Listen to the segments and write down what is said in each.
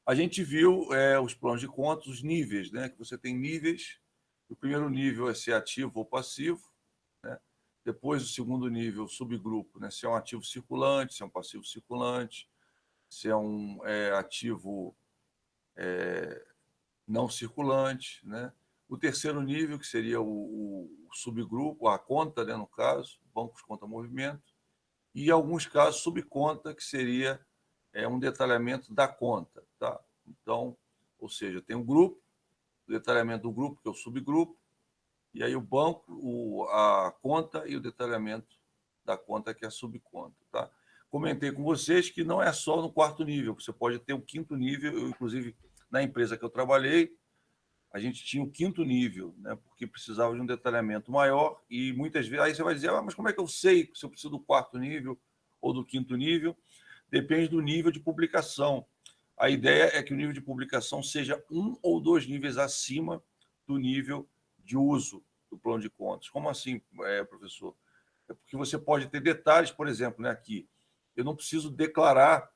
A gente viu os planos de contas, os níveis, né? Que você tem níveis. O primeiro nível é se é ativo ou passivo, né? Depois, o segundo nível, o subgrupo, né? Se é um ativo circulante, se é um passivo circulante, se é um ativo não circulante, né? O terceiro nível, que seria o subgrupo, a conta, né, no caso, bancos conta movimento, e, em alguns casos, subconta, que seria um detalhamento da conta. Tá? Então, ou seja, tem um grupo, o detalhamento do grupo, que é o subgrupo, e aí o banco, a conta e o detalhamento da conta, que é a subconta. Tá? Comentei com vocês que não é só no quarto nível, você pode ter o quinto nível. Eu, inclusive, na empresa que eu trabalhei, a gente tinha o quinto nível, né, porque precisava de um detalhamento maior, e muitas vezes aí você vai dizer, mas como é que eu sei se eu preciso do quarto nível ou do quinto nível? Depende do nível de publicação. A ideia é que o nível de publicação seja um ou dois níveis acima do nível de uso do plano de contas. Como assim, professor? É porque você pode ter detalhes, por exemplo, né, aqui, eu não preciso declarar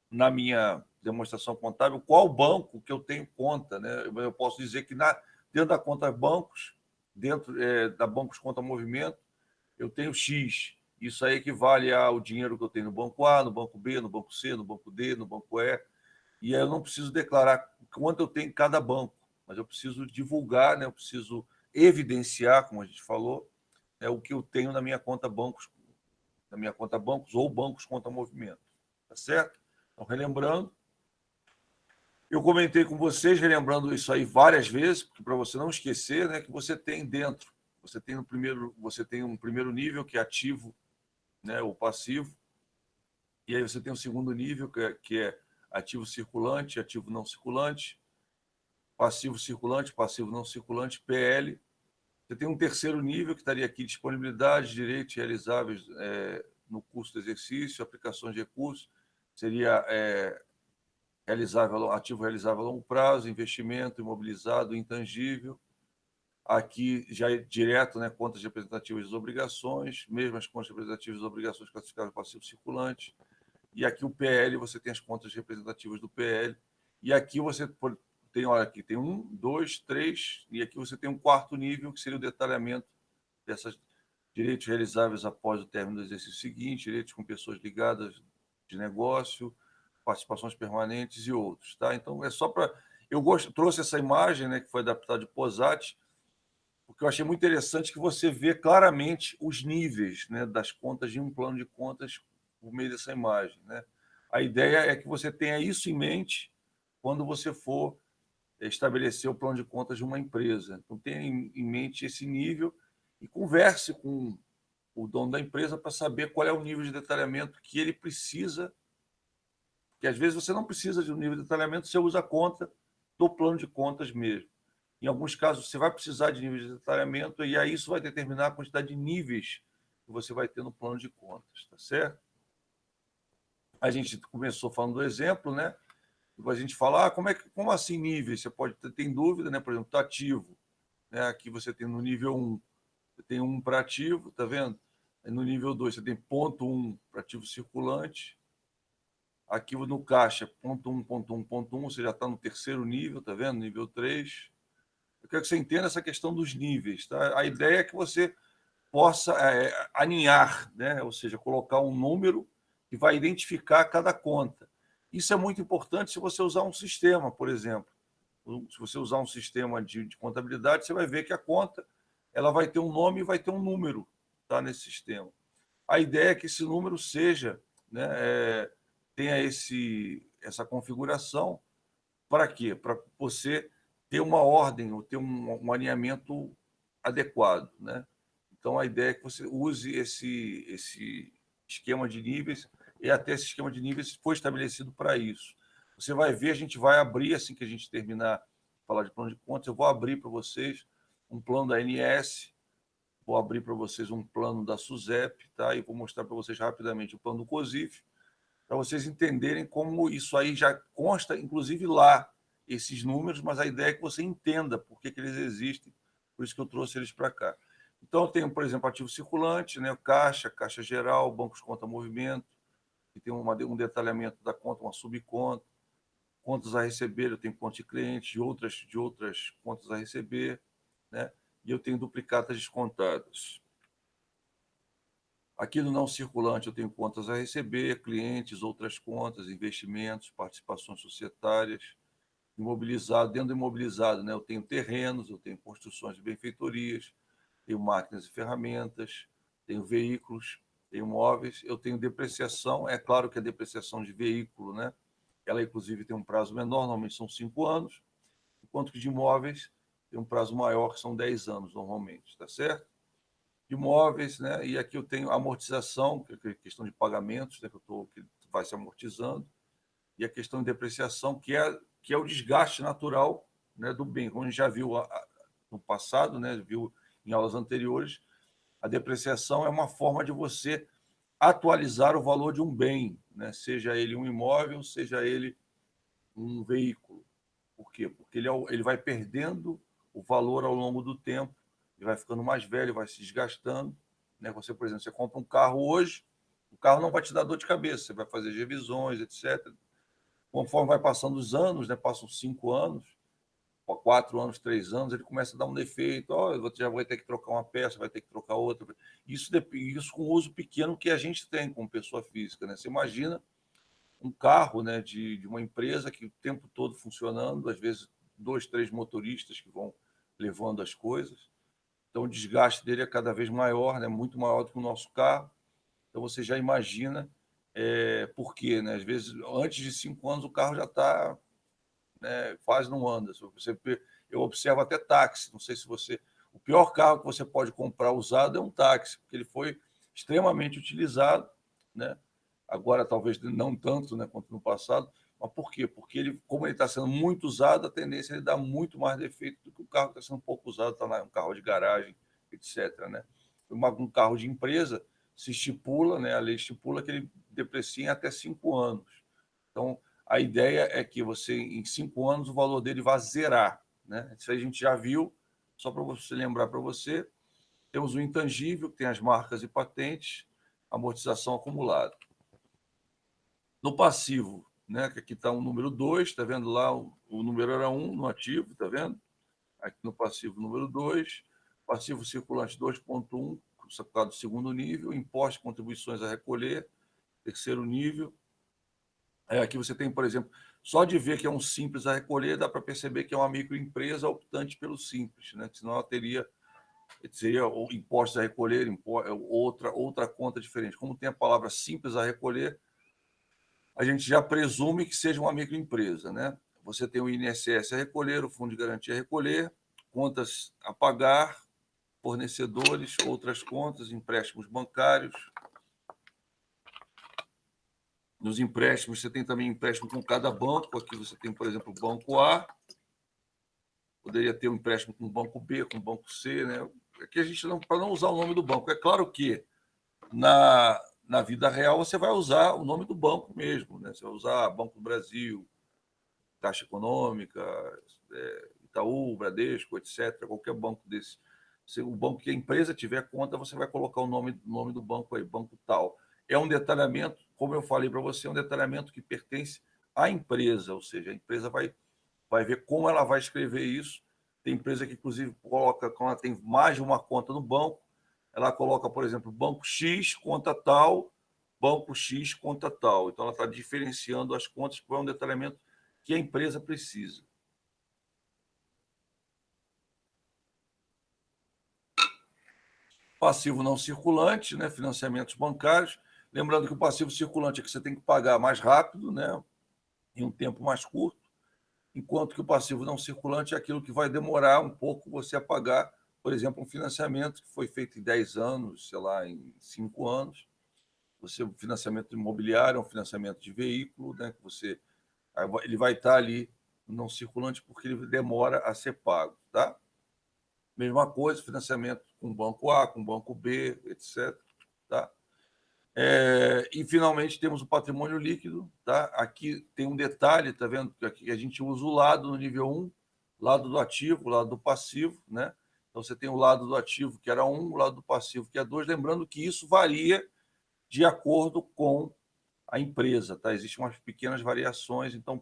na minha demonstração contábil qual banco que eu tenho conta, né? Eu posso dizer que dentro da conta bancos, dentro da bancos conta movimento, eu tenho X. Isso aí equivale ao dinheiro que eu tenho no banco A, no banco B, no banco C, no banco D, no banco E. E aí eu não preciso declarar quanto eu tenho em cada banco, mas eu preciso divulgar, né? Eu preciso evidenciar, como a gente falou, o que eu tenho na minha conta bancos ou bancos conta movimento. Tá certo? Então, relembrando, eu comentei com vocês, relembrando isso aí várias vezes, para você não esquecer, né, que você tem dentro, você tem um primeiro nível que é ativo, né, ou passivo, e aí você tem um segundo nível que é ativo circulante, ativo não circulante, passivo circulante, passivo não circulante, PL. Você tem um terceiro nível que estaria aqui: disponibilidade, direitos realizáveis no curso do exercício, aplicações de recursos, seria ativo realizável a longo prazo, investimento imobilizado, intangível. Aqui já é direto, né, contas representativas das obrigações, mesmo as contas representativas das obrigações classificadas passivo circulante. E aqui o PL, você tem as contas representativas do PL. E aqui você tem, olha, aqui tem 1, 2, 3, e aqui você tem um quarto nível, que seria o detalhamento dessas direitos realizáveis após o término do exercício seguinte, direitos com pessoas ligadas de negócio, participações permanentes e outros. Tá? Então, é só para... trouxe essa imagem, né, que foi adaptada de Posati, porque eu achei muito interessante que você vê claramente os níveis, né, das contas de um plano de contas por meio dessa imagem. Né? A ideia é que você tenha isso em mente quando você for estabelecer o plano de contas de uma empresa. Então, tenha em mente esse nível e converse com o dono da empresa para saber qual é o nível de detalhamento que ele precisa, porque às vezes você não precisa de um nível de detalhamento, você usa a conta do plano de contas mesmo. Em alguns casos, você vai precisar de nível de detalhamento, e aí isso vai determinar a quantidade de níveis que você vai ter no plano de contas, tá certo? A gente começou falando do exemplo, né? Depois a gente fala, como assim níveis? Você pode ter dúvida, né? Por exemplo, está ativo, né? Aqui você tem no nível 1, você tem 1 para ativo, tá vendo? Aí no nível 2, você tem ponto 1 para ativo circulante. Aqui no caixa, ponto 1, ponto 1, ponto 1, você já está no terceiro nível, tá vendo? Nível 3. Eu quero que você entenda essa questão dos níveis. Tá? A ideia é que você possa aninhar, né? Ou seja, colocar um número que vai identificar cada conta. Isso é muito importante se você usar um sistema, por exemplo. Se você usar um sistema de contabilidade, você vai ver que a conta ela vai ter um nome e vai ter um número, tá, nesse sistema. A ideia é que esse número seja, né, tenha essa configuração. Para quê? Para você ter uma ordem ou ter um alinhamento adequado, né? Então, a ideia é que você use esse esquema de níveis, e até esse esquema de níveis foi estabelecido para isso. Você vai ver, a gente vai abrir, assim que a gente terminar de falar de plano de contas, eu vou abrir para vocês um plano da ANS, vou abrir para vocês um plano da SUSEP, tá? E vou mostrar para vocês rapidamente o plano do COSIF, para vocês entenderem como isso aí já consta, inclusive lá, esses números, mas a ideia é que você entenda por que eles existem, por isso que eu trouxe eles para cá. Então, eu tenho, por exemplo, ativo circulante, né, caixa geral, bancos conta movimento, que tem um detalhamento da conta, uma subconta, contas a receber, eu tenho contas de clientes de outras contas a receber, né? E eu tenho duplicatas descontadas. Aqui no não circulante, eu tenho contas a receber, clientes, outras contas, investimentos, participações societárias, imobilizado. Dentro do imobilizado, né, eu tenho terrenos, eu tenho construções de benfeitorias, tenho máquinas e ferramentas, tenho veículos, tenho móveis, eu tenho depreciação. É claro que a depreciação de veículo, né, ela inclusive tem um prazo menor, normalmente são 5 anos, enquanto que de imóveis tem um prazo maior, que são 10 anos normalmente, tá certo? De imóveis, né? E aqui eu tenho amortização, que é a questão de pagamentos, né? Que vai se amortizando, e a questão de depreciação, que é o desgaste natural, né, do bem. Como a gente já viu no passado, né, viu em aulas anteriores, a depreciação é uma forma de você atualizar o valor de um bem, né? Seja ele um imóvel, seja ele um veículo. Por quê? Porque ele vai perdendo o valor ao longo do tempo, ele vai ficando mais velho, vai se desgastando. Né? Você, por exemplo, você compra um carro hoje, o carro não vai te dar dor de cabeça, você vai fazer revisões, etc. Conforme vai passando os anos, né? Passam 5 anos, 4 anos, 3 anos, ele começa a dar um defeito. Oh, você já vai ter que trocar uma peça, vai ter que trocar outra. Isso com o uso pequeno que a gente tem como pessoa física. Né? Você imagina um carro, né, de uma empresa que o tempo todo funcionando, às vezes 2, 3 motoristas que vão levando as coisas. Então o desgaste dele é cada vez maior, né, muito maior do que o nosso carro. Então você já imagina por quê, né? Às vezes, antes de 5 anos, o carro já está, né, quase não anda. Eu observo até táxi, não sei se você... O pior carro que você pode comprar usado é um táxi, porque ele foi extremamente utilizado, né? Agora talvez não tanto, né, quanto no passado. Mas por quê? Porque ele, como ele está sendo muito usado, a tendência é ele dar muito mais defeito do que o carro que está sendo pouco usado, está lá um carro de garagem, etc. Né? Um carro de empresa se estipula, né, a lei estipula que ele deprecia em até 5 anos. Então, a ideia é que você, em 5 anos, o valor dele vai zerar. Né? Isso a gente já viu, só para você lembrar para você. Temos o intangível, que tem as marcas e patentes, amortização acumulada. No passivo, né, que aqui está o número 2, está vendo lá? O número era 1 no ativo, está vendo? Aqui no passivo, número 2. Passivo circulante 2,1, do segundo nível. Imposto e contribuições a recolher, terceiro nível. Aqui você tem, por exemplo, só de ver que é um simples a recolher, dá para perceber que é uma microempresa optante pelo simples, né? Senão ela seria impostos a recolher, outra conta diferente. Como tem a palavra simples a recolher, a gente já presume que seja uma microempresa, né? Você tem o INSS a recolher, o Fundo de Garantia a recolher, contas a pagar, fornecedores, outras contas, empréstimos bancários. Nos empréstimos, você tem também empréstimo com cada banco. Aqui você tem, por exemplo, o Banco A, poderia ter um empréstimo com o Banco B, com o Banco C, né? Aqui a gente não, para não usar o nome do banco. É claro que na vida real você vai usar o nome do banco mesmo, né? Você vai usar Banco do Brasil, Caixa Econômica, Itaú, Bradesco, etc. Qualquer banco desse. O banco que a empresa tiver conta, você vai colocar o nome do banco aí, banco tal. É um detalhamento, como eu falei para você, é um detalhamento que pertence à empresa, ou seja, a empresa vai ver como ela vai escrever isso. Tem empresa que, inclusive, coloca, quando ela tem mais de uma conta no banco, ela coloca, por exemplo, banco X, conta tal, banco X, conta tal. Então, ela está diferenciando as contas para um detalhamento que a empresa precisa. Passivo não circulante, né? Financiamentos bancários. Lembrando que o passivo circulante é que você tem que pagar mais rápido, né? Em um tempo mais curto, enquanto que o passivo não circulante é aquilo que vai demorar um pouco você a pagar, por exemplo, um financiamento que foi feito em 10 anos, sei lá, em 5 anos. Você, financiamento imobiliário, um financiamento de veículo, né? Que ele vai estar ali no não circulante porque ele demora a ser pago, tá? Mesma coisa, financiamento com banco A, com banco B, etc. Tá? E, finalmente, temos o patrimônio líquido. Tá? Aqui tem um detalhe, tá vendo? Aqui a gente usa o lado no nível 1, lado do ativo, lado do passivo. Né? Então, você tem o lado do ativo, que era 1, o lado do passivo, que é 2. Lembrando que isso varia de acordo com a empresa. Tá? Existem umas pequenas variações. Então,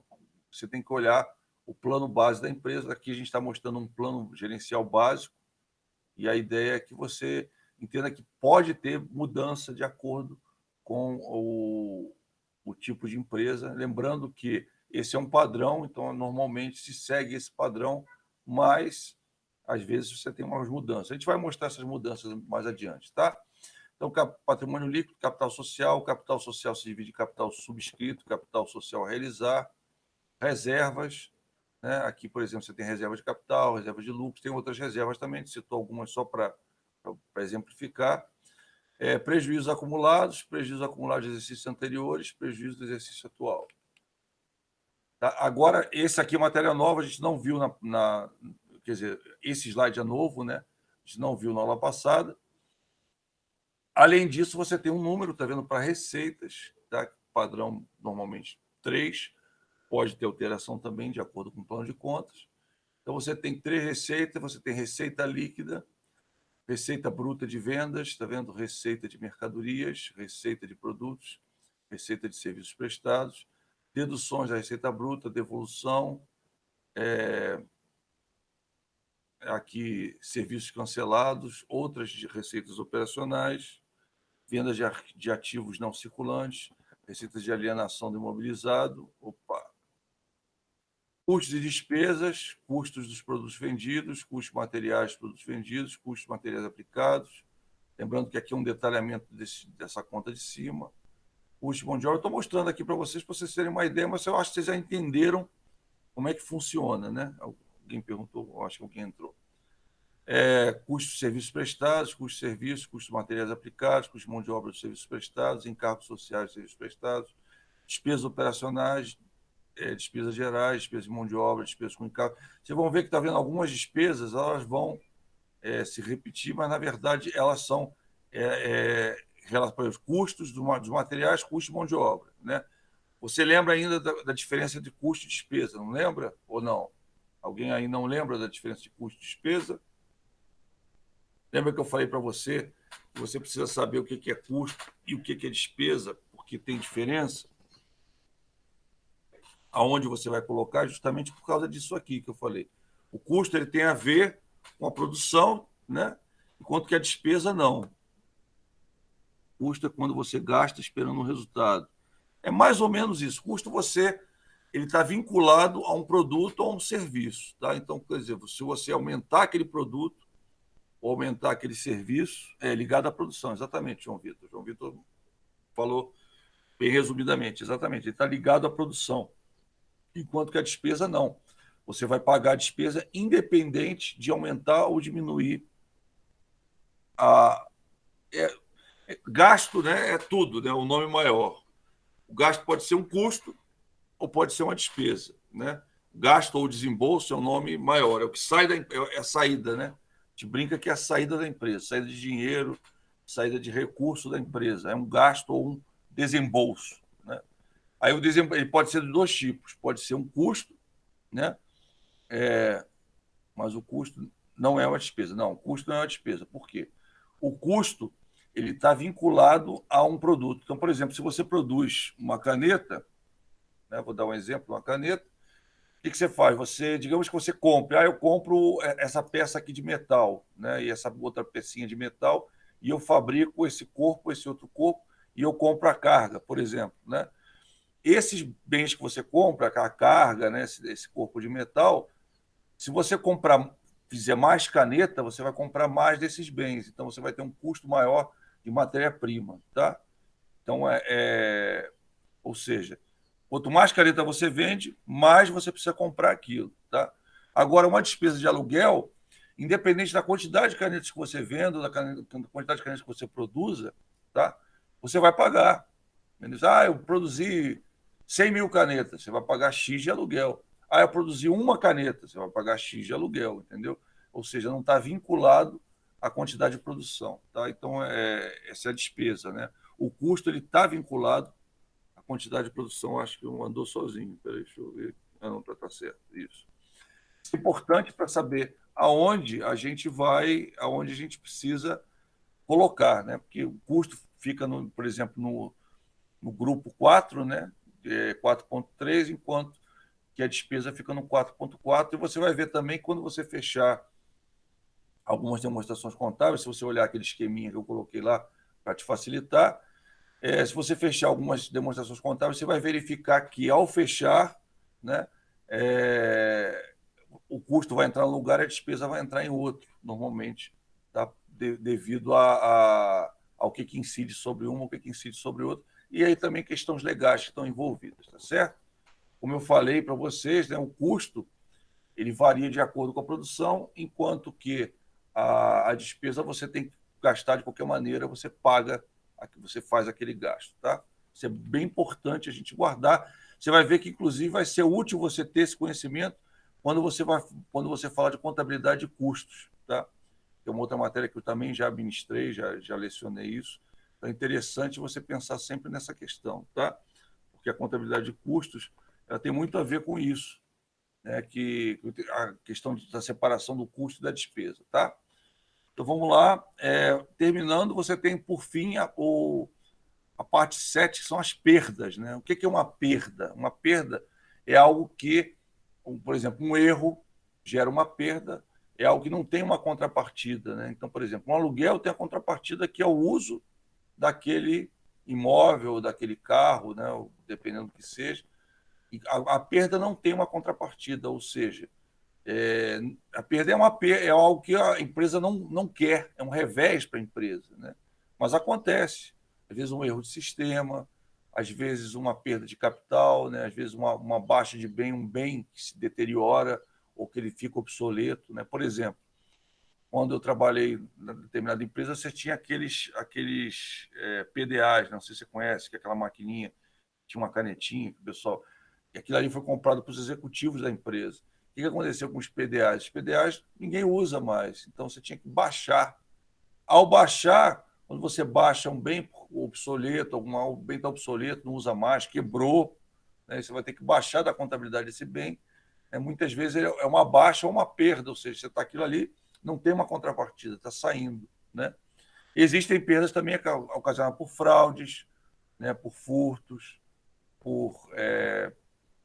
Você tem que olhar o plano base da empresa. Aqui a gente está mostrando um plano gerencial básico, e a ideia é que você entenda que pode ter mudança de acordo com o tipo de empresa. Lembrando que esse é um padrão, então normalmente se segue esse padrão, mas às vezes você tem umas mudanças. A gente vai mostrar essas mudanças mais adiante, tá? Então, patrimônio líquido, capital social se divide em capital subscrito, capital social a realizar, reservas, né? Aqui, por exemplo, você tem reserva de capital, reserva de lucros, tem outras reservas também, a gente citou algumas só para exemplificar. Prejuízos acumulados de exercícios anteriores, prejuízo do exercício atual. Tá? Agora, esse aqui é matéria nova, a gente não viu quer dizer, esse slide é novo, né? A gente não viu na aula passada. Além disso, você tem um número, está vendo, para receitas, tá? Padrão normalmente 3, pode ter alteração também de acordo com o plano de contas. Então, você tem 3 receitas, você tem receita líquida, receita bruta de vendas, está vendo? Receita de mercadorias, receita de produtos, receita de serviços prestados, deduções da receita bruta, devolução, aqui serviços cancelados, outras de receitas operacionais, vendas de ativos não circulantes, receitas de alienação do imobilizado, custos e despesas, custos dos produtos vendidos, custos materiais dos produtos vendidos, custos materiais aplicados. Lembrando que aqui é um detalhamento dessa conta de cima. Custo de mão de obra. Estou mostrando aqui para vocês terem uma ideia, mas eu acho que vocês já entenderam como é que funciona, né? Alguém perguntou, eu acho que alguém entrou. Custos de serviços prestados, custos de serviços, custos de materiais aplicados, custos de mão de obra dos serviços prestados, encargos sociais de serviços prestados, despesas operacionais, despesas gerais, despesas de mão de obra, despesas com encargo. Vocês vão ver que está vendo algumas despesas, elas vão se repetir, mas na verdade elas são relacionadas aos custos dos materiais, custos de mão de obra, né? Você lembra ainda da diferença de custo e despesa, não lembra? Ou não? Alguém aí não lembra da diferença de custo e despesa? Lembra que eu falei para você que você precisa saber o que é custo e o que é despesa, porque tem diferença? Aonde você vai colocar, justamente por causa disso aqui que eu falei. O custo ele tem a ver com a produção, né? Enquanto que a despesa não. O custo é quando você gasta esperando um resultado. É mais ou menos isso. Custo ele está vinculado a um produto ou a um serviço, tá? Então, quer dizer, se você aumentar aquele produto ou aumentar aquele serviço, é ligado à produção, exatamente, João Vitor. João Vitor falou bem resumidamente, exatamente. Ele está ligado à produção, enquanto que a despesa não. Você vai pagar a despesa independente de aumentar ou diminuir a gasto, né? É tudo, né? O nome maior. O gasto pode ser um custo ou pode ser uma despesa, né? Gasto ou desembolso é o nome maior, é o que sai é a saída, né? A gente brinca que é a saída da empresa, saída de dinheiro, saída de recurso da empresa, é um gasto ou um desembolso, né? Aí o desembolso ele pode ser de dois tipos, pode ser um custo, né? Mas o custo não é uma despesa. Não, o custo não é uma despesa. Por quê? O custo ele está vinculado a um produto. Então, por exemplo, se você produz uma caneta, né, vou dar um exemplo, uma caneta, o que você faz? Digamos que você compre, eu compro essa peça aqui de metal, né, e essa outra pecinha de metal, e eu fabrico esse corpo, esse outro corpo, e eu compro a carga, por exemplo, né? Esses bens que você compra, a carga, né, esse corpo de metal, se você fizer mais caneta, você vai comprar mais desses bens. Então, você vai ter um custo maior de matéria-prima, tá? Então, ou seja, quanto mais caneta você vende, mais você precisa comprar aquilo, tá? Agora, uma despesa de aluguel, independente da quantidade de canetas que você venda, da quantidade de canetas que você produza, tá? Você vai pagar. Eu produzi 100 mil canetas, você vai pagar X de aluguel. Eu produzi uma caneta, você vai pagar X de aluguel, entendeu? Ou seja, não está vinculado à quantidade de produção, tá? Então, essa é a despesa, né? O custo ele está vinculado à quantidade de produção. Acho que não andou sozinho. Peraí, deixa eu ver. Não, está certo. Isso. É importante para saber aonde a gente vai, aonde a gente precisa colocar, né? Porque o custo fica, por exemplo, no grupo 4, né? 4.3, enquanto que a despesa fica no 4,4, e você vai ver também quando você fechar algumas demonstrações contábeis, se você olhar aquele esqueminha que eu coloquei lá para te facilitar, se você fechar algumas demonstrações contábeis, você vai verificar que, ao fechar, né, o custo vai entrar em um lugar e a despesa vai entrar em outro, normalmente, tá? Devido ao que incide sobre um, o que incide sobre outro, e aí também questões legais que estão envolvidas, tá certo? Como eu falei para vocês, né, o custo ele varia de acordo com a produção, enquanto que a despesa você tem que gastar de qualquer maneira, você paga, você faz aquele gasto, tá? Isso é bem importante a gente guardar. Você vai ver que, inclusive, vai ser útil você ter esse conhecimento quando você fala de contabilidade de custos, tá? É uma outra matéria que eu também já administrei, já lecionei isso. Então, é interessante você pensar sempre nessa questão, tá? Porque a contabilidade de custos ela tem muito a ver com isso, né? Que a questão da separação do custo e da despesa, tá? Então, vamos lá. Terminando, você tem, por fim, a parte 7, que são as perdas, né? O que é uma perda? Uma perda é algo que, por exemplo, um erro gera uma perda, é algo que não tem uma contrapartida, né? Então, por exemplo, um aluguel tem a contrapartida que é o uso daquele imóvel, daquele carro, né? Dependendo do que seja. E a perda não tem uma contrapartida, ou seja, a perda é algo que a empresa não quer, é um revés para a empresa, né? Mas acontece, às vezes um erro de sistema, às vezes uma perda de capital, né? Às vezes uma baixa de bem, um bem que se deteriora ou que ele fica obsoleto, né? Por exemplo, quando eu trabalhei em determinada empresa, você tinha aqueles PDAs, não sei se você conhece, que é aquela maquininha, tinha uma canetinha que o pessoal. E aquilo ali foi comprado para os executivos da empresa. O que aconteceu com os PDAs? Os PDAs ninguém usa mais, então você tinha que baixar. Ao baixar, quando você baixa um bem obsoleto, o bem está obsoleto, não usa mais, quebrou, né? Você vai ter que baixar da contabilidade desse bem. Muitas vezes é uma baixa ou uma perda, ou seja, você está aquilo ali, não tem uma contrapartida, está saindo, né? Existem perdas também ocasionadas por fraudes, né, por furtos, por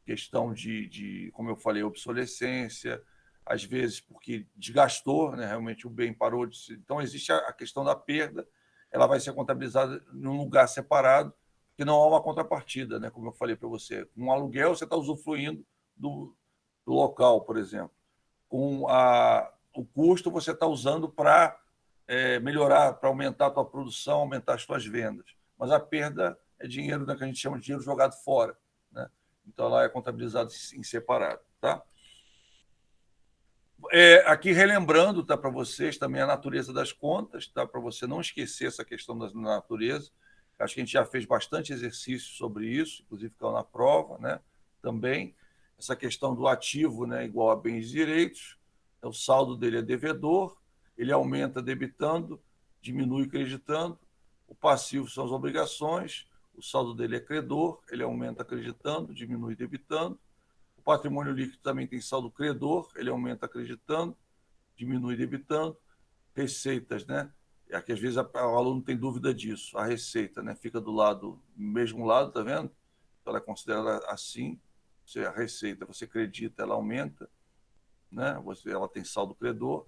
questão como eu falei, obsolescência, às vezes porque desgastou, né, realmente o bem parou de se... Então, existe a questão da perda, ela vai ser contabilizada num lugar separado, que não há uma contrapartida, né, como eu falei para você. Com um aluguel, você está usufruindo do local, por exemplo. O custo, você está usando para melhorar, para aumentar a tua produção, aumentar as tuas vendas. Mas a perda é dinheiro, né, que a gente chama de dinheiro jogado fora, né? Então, ela é contabilizada em separado, tá? Aqui relembrando, tá, para vocês também a natureza das contas, tá? Para você não esquecer essa questão da natureza. Acho que a gente já fez bastante exercício sobre isso, inclusive ficou na prova, né? Também essa questão do ativo, né, igual a bens e direitos. O saldo dele é devedor, ele aumenta debitando, diminui creditando. O passivo são as obrigações, o saldo dele é credor, ele aumenta acreditando, diminui debitando. O patrimônio líquido também tem saldo credor, ele aumenta acreditando, diminui debitando. Receitas, né? É que às vezes o aluno tem dúvida disso. A receita, né, fica do mesmo lado, tá vendo? Então, ela é considerada assim. A receita, você acredita, ela aumenta, né? Ela tem saldo credor,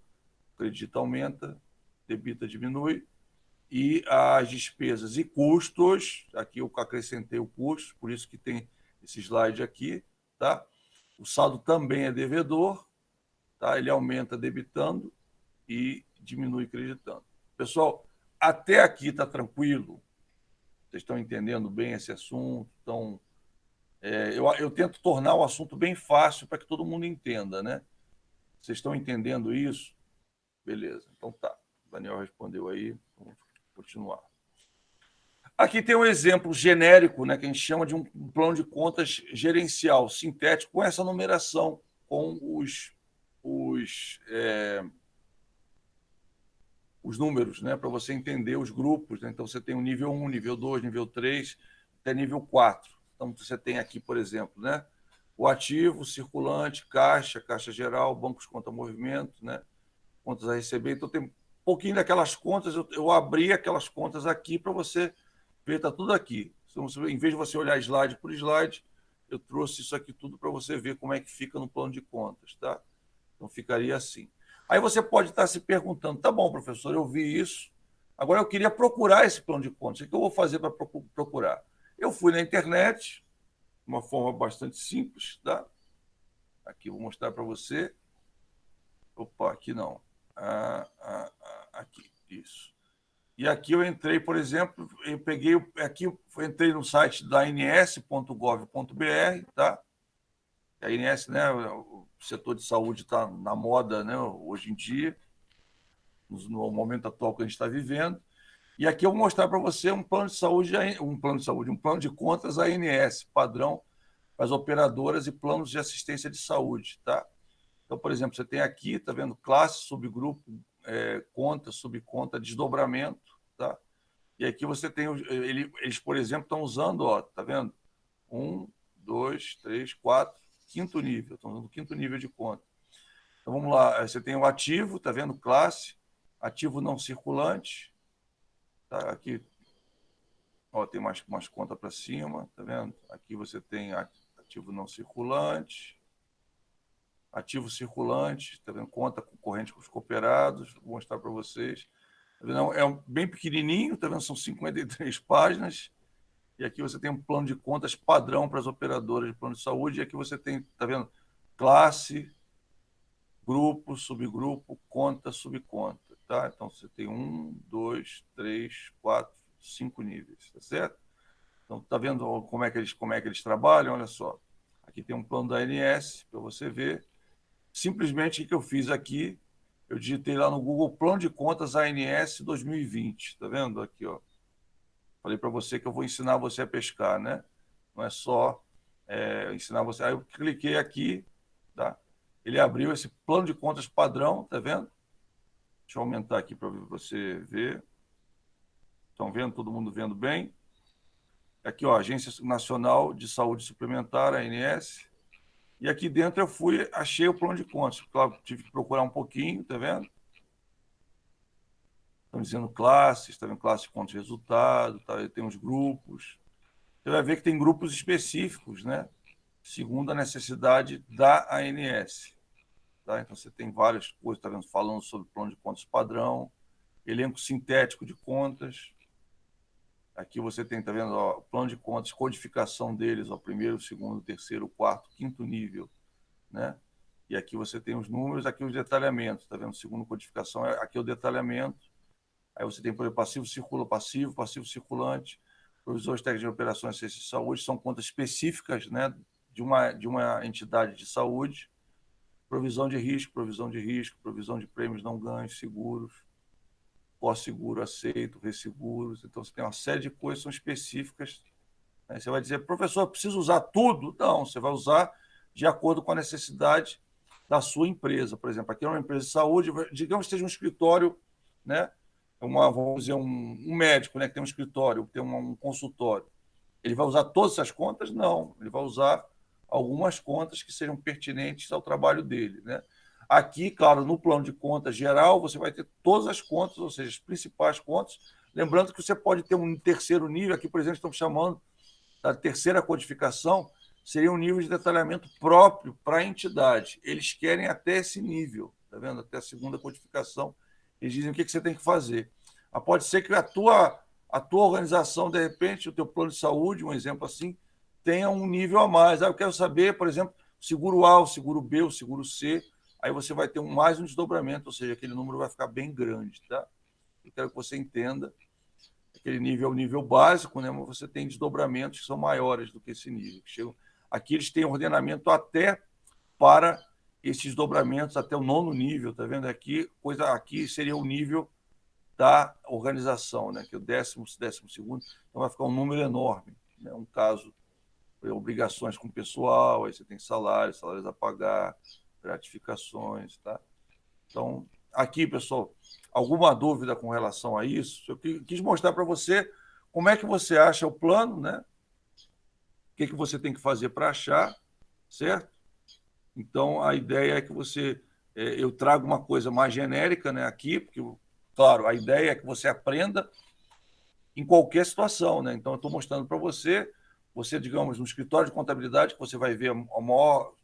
acredita, aumenta, debita, diminui. E as despesas e custos, aqui eu acrescentei o custo, por isso que tem esse slide aqui, tá? O saldo também é devedor, tá? Ele aumenta debitando e diminui creditando. Pessoal, até aqui está tranquilo? Vocês estão entendendo bem esse assunto? Então, eu tento tornar o assunto bem fácil para que todo mundo entenda, né? Vocês estão entendendo isso? Beleza, então tá. O Daniel respondeu aí, vamos continuar. Aqui tem um exemplo genérico, né, que a gente chama de um plano de contas gerencial, sintético, com essa numeração, com os números, né, para você entender os grupos, né? Então, você tem o nível 1, nível 2, nível 3, até nível 4. Então, você tem aqui, por exemplo, né, o ativo, circulante, caixa geral, bancos conta movimento, né, contas a receber. Então, tem um pouquinho daquelas contas, eu abri aquelas contas aqui para você ver, está tudo aqui. Então, em vez de você olhar slide por slide, eu trouxe isso aqui tudo para você ver como é que fica no plano de contas, tá? Então, ficaria assim. Aí você pode estar se perguntando, tá bom, professor, eu vi isso, agora eu queria procurar esse plano de contas, o que eu vou fazer para procurar? Eu fui na internet, de uma forma bastante simples, tá? Aqui, vou mostrar para você. Opa, aqui não. Aqui, isso. E aqui eu entrei, por exemplo, eu peguei, aqui eu entrei no site da ins.gov.br, tá? A INS, né, o setor de saúde está na moda, né, hoje em dia, no momento atual que a gente está vivendo. E aqui eu vou mostrar para você um plano de saúde, um plano de contas ANS, padrão para as operadoras e planos de assistência de saúde, tá? Então, por exemplo, você tem aqui, tá vendo, classe, subgrupo, conta, subconta, desdobramento, tá? E aqui você tem, eles, por exemplo, estão usando, ó, tá vendo? 1, 2, 3, 4, quinto nível, estão usando o quinto nível de conta. Então, vamos lá, você tem o ativo, tá vendo? Classe, ativo não circulante, tá? Aqui, ó, tem umas contas para cima, tá vendo? Aqui você tem ativo não circulante, ativo circulante, tá vendo? Conta corrente com os cooperados, vou mostrar para vocês. Tá vendo? Bem pequenininho, tá vendo? São 53 páginas. E aqui você tem um plano de contas padrão para as operadoras de plano de saúde. E aqui você tem, tá vendo? Classe, grupo, subgrupo, conta, subconta, tá? Então você tem 1, 2, 3, 4, 5 níveis, tá certo? Então tá vendo como é que eles trabalham? Olha só. Aqui tem um plano da ANS para você ver. Simplesmente o que eu fiz aqui, eu digitei lá no Google Plano de Contas ANS 2020, tá vendo aqui, ó? Falei para você que eu vou ensinar você a pescar, né? Não é só ensinar você. Aí eu cliquei aqui, tá? Ele abriu esse plano de contas padrão, tá vendo? Deixa eu aumentar aqui para você ver. Estão vendo? Todo mundo vendo bem? Aqui, ó, Agência Nacional de Saúde Suplementar, ANS. E aqui dentro eu fui, achei o plano de contas. Claro, tive que procurar um pouquinho, tá vendo? Estão dizendo classes, tá vendo? Classe de contas de resultado, tá? Tem os grupos. Você vai ver que tem grupos específicos, né? Segundo a necessidade da ANS. Tá? Então você tem várias coisas, tá vendo? Falando sobre plano de contas padrão, elenco sintético de contas. Aqui você tem, tá vendo? Ó, plano de contas, codificação deles, ó, primeiro, segundo, terceiro, quarto, quinto nível, né? E aqui você tem os números, aqui os detalhamentos, tá vendo? Segundo codificação, aqui é o detalhamento. Aí você tem, por exemplo, passivo circulante, provisões técnicas de operações de ciência de saúde, são contas específicas, né, de uma entidade de saúde, provisão de risco, provisão de prêmios não ganhos, seguros, pós-seguro aceito, resseguros. Então, você tem uma série de coisas que são específicas. Aí você vai dizer, professor, eu preciso usar tudo? Não, você vai usar de acordo com a necessidade da sua empresa. Por exemplo, aqui é uma empresa de saúde, digamos que seja um escritório, né? Vamos dizer, um médico, né, que tem um escritório, que tem um consultório. Ele vai usar todas essas contas? Não. Ele vai usar algumas contas que sejam pertinentes ao trabalho dele, né? Aqui, claro, no plano de contas geral, você vai ter todas as contas, ou seja, as principais contas. Lembrando que você pode ter um terceiro nível, aqui, por exemplo, estamos chamando da terceira codificação, seria um nível de detalhamento próprio para a entidade. Eles querem até esse nível, tá vendo? Até a segunda codificação. Eles dizem o que você tem que fazer. Mas pode ser que a tua organização, de repente, o teu plano de saúde, um exemplo assim, tenha um nível a mais. Eu quero saber, por exemplo, seguro A, o seguro B, o seguro C. Aí você vai ter mais um desdobramento, ou seja, aquele número vai ficar bem grande, tá? Eu quero que você entenda. Aquele nível é o nível básico, né? Mas você tem desdobramentos que são maiores do que esse nível. Aqui eles têm ordenamento até para esses desdobramentos, até o nono nível, tá vendo? Aqui seria o nível da organização, né? Que é o 12º, então vai ficar um número enorme, né? Um caso, obrigações com o pessoal, aí você tem salários a pagar, gratificações, tá? Então, aqui, pessoal, alguma dúvida com relação a isso? Eu quis mostrar para você como é que você acha o plano, né? O que você tem que fazer para achar, certo? Então, a ideia é que eu trago uma coisa mais genérica, né, aqui, porque, claro, a ideia é que você aprenda em qualquer situação, né? Então, eu estou mostrando para você você, digamos, no escritório de contabilidade, que você vai ver a maior,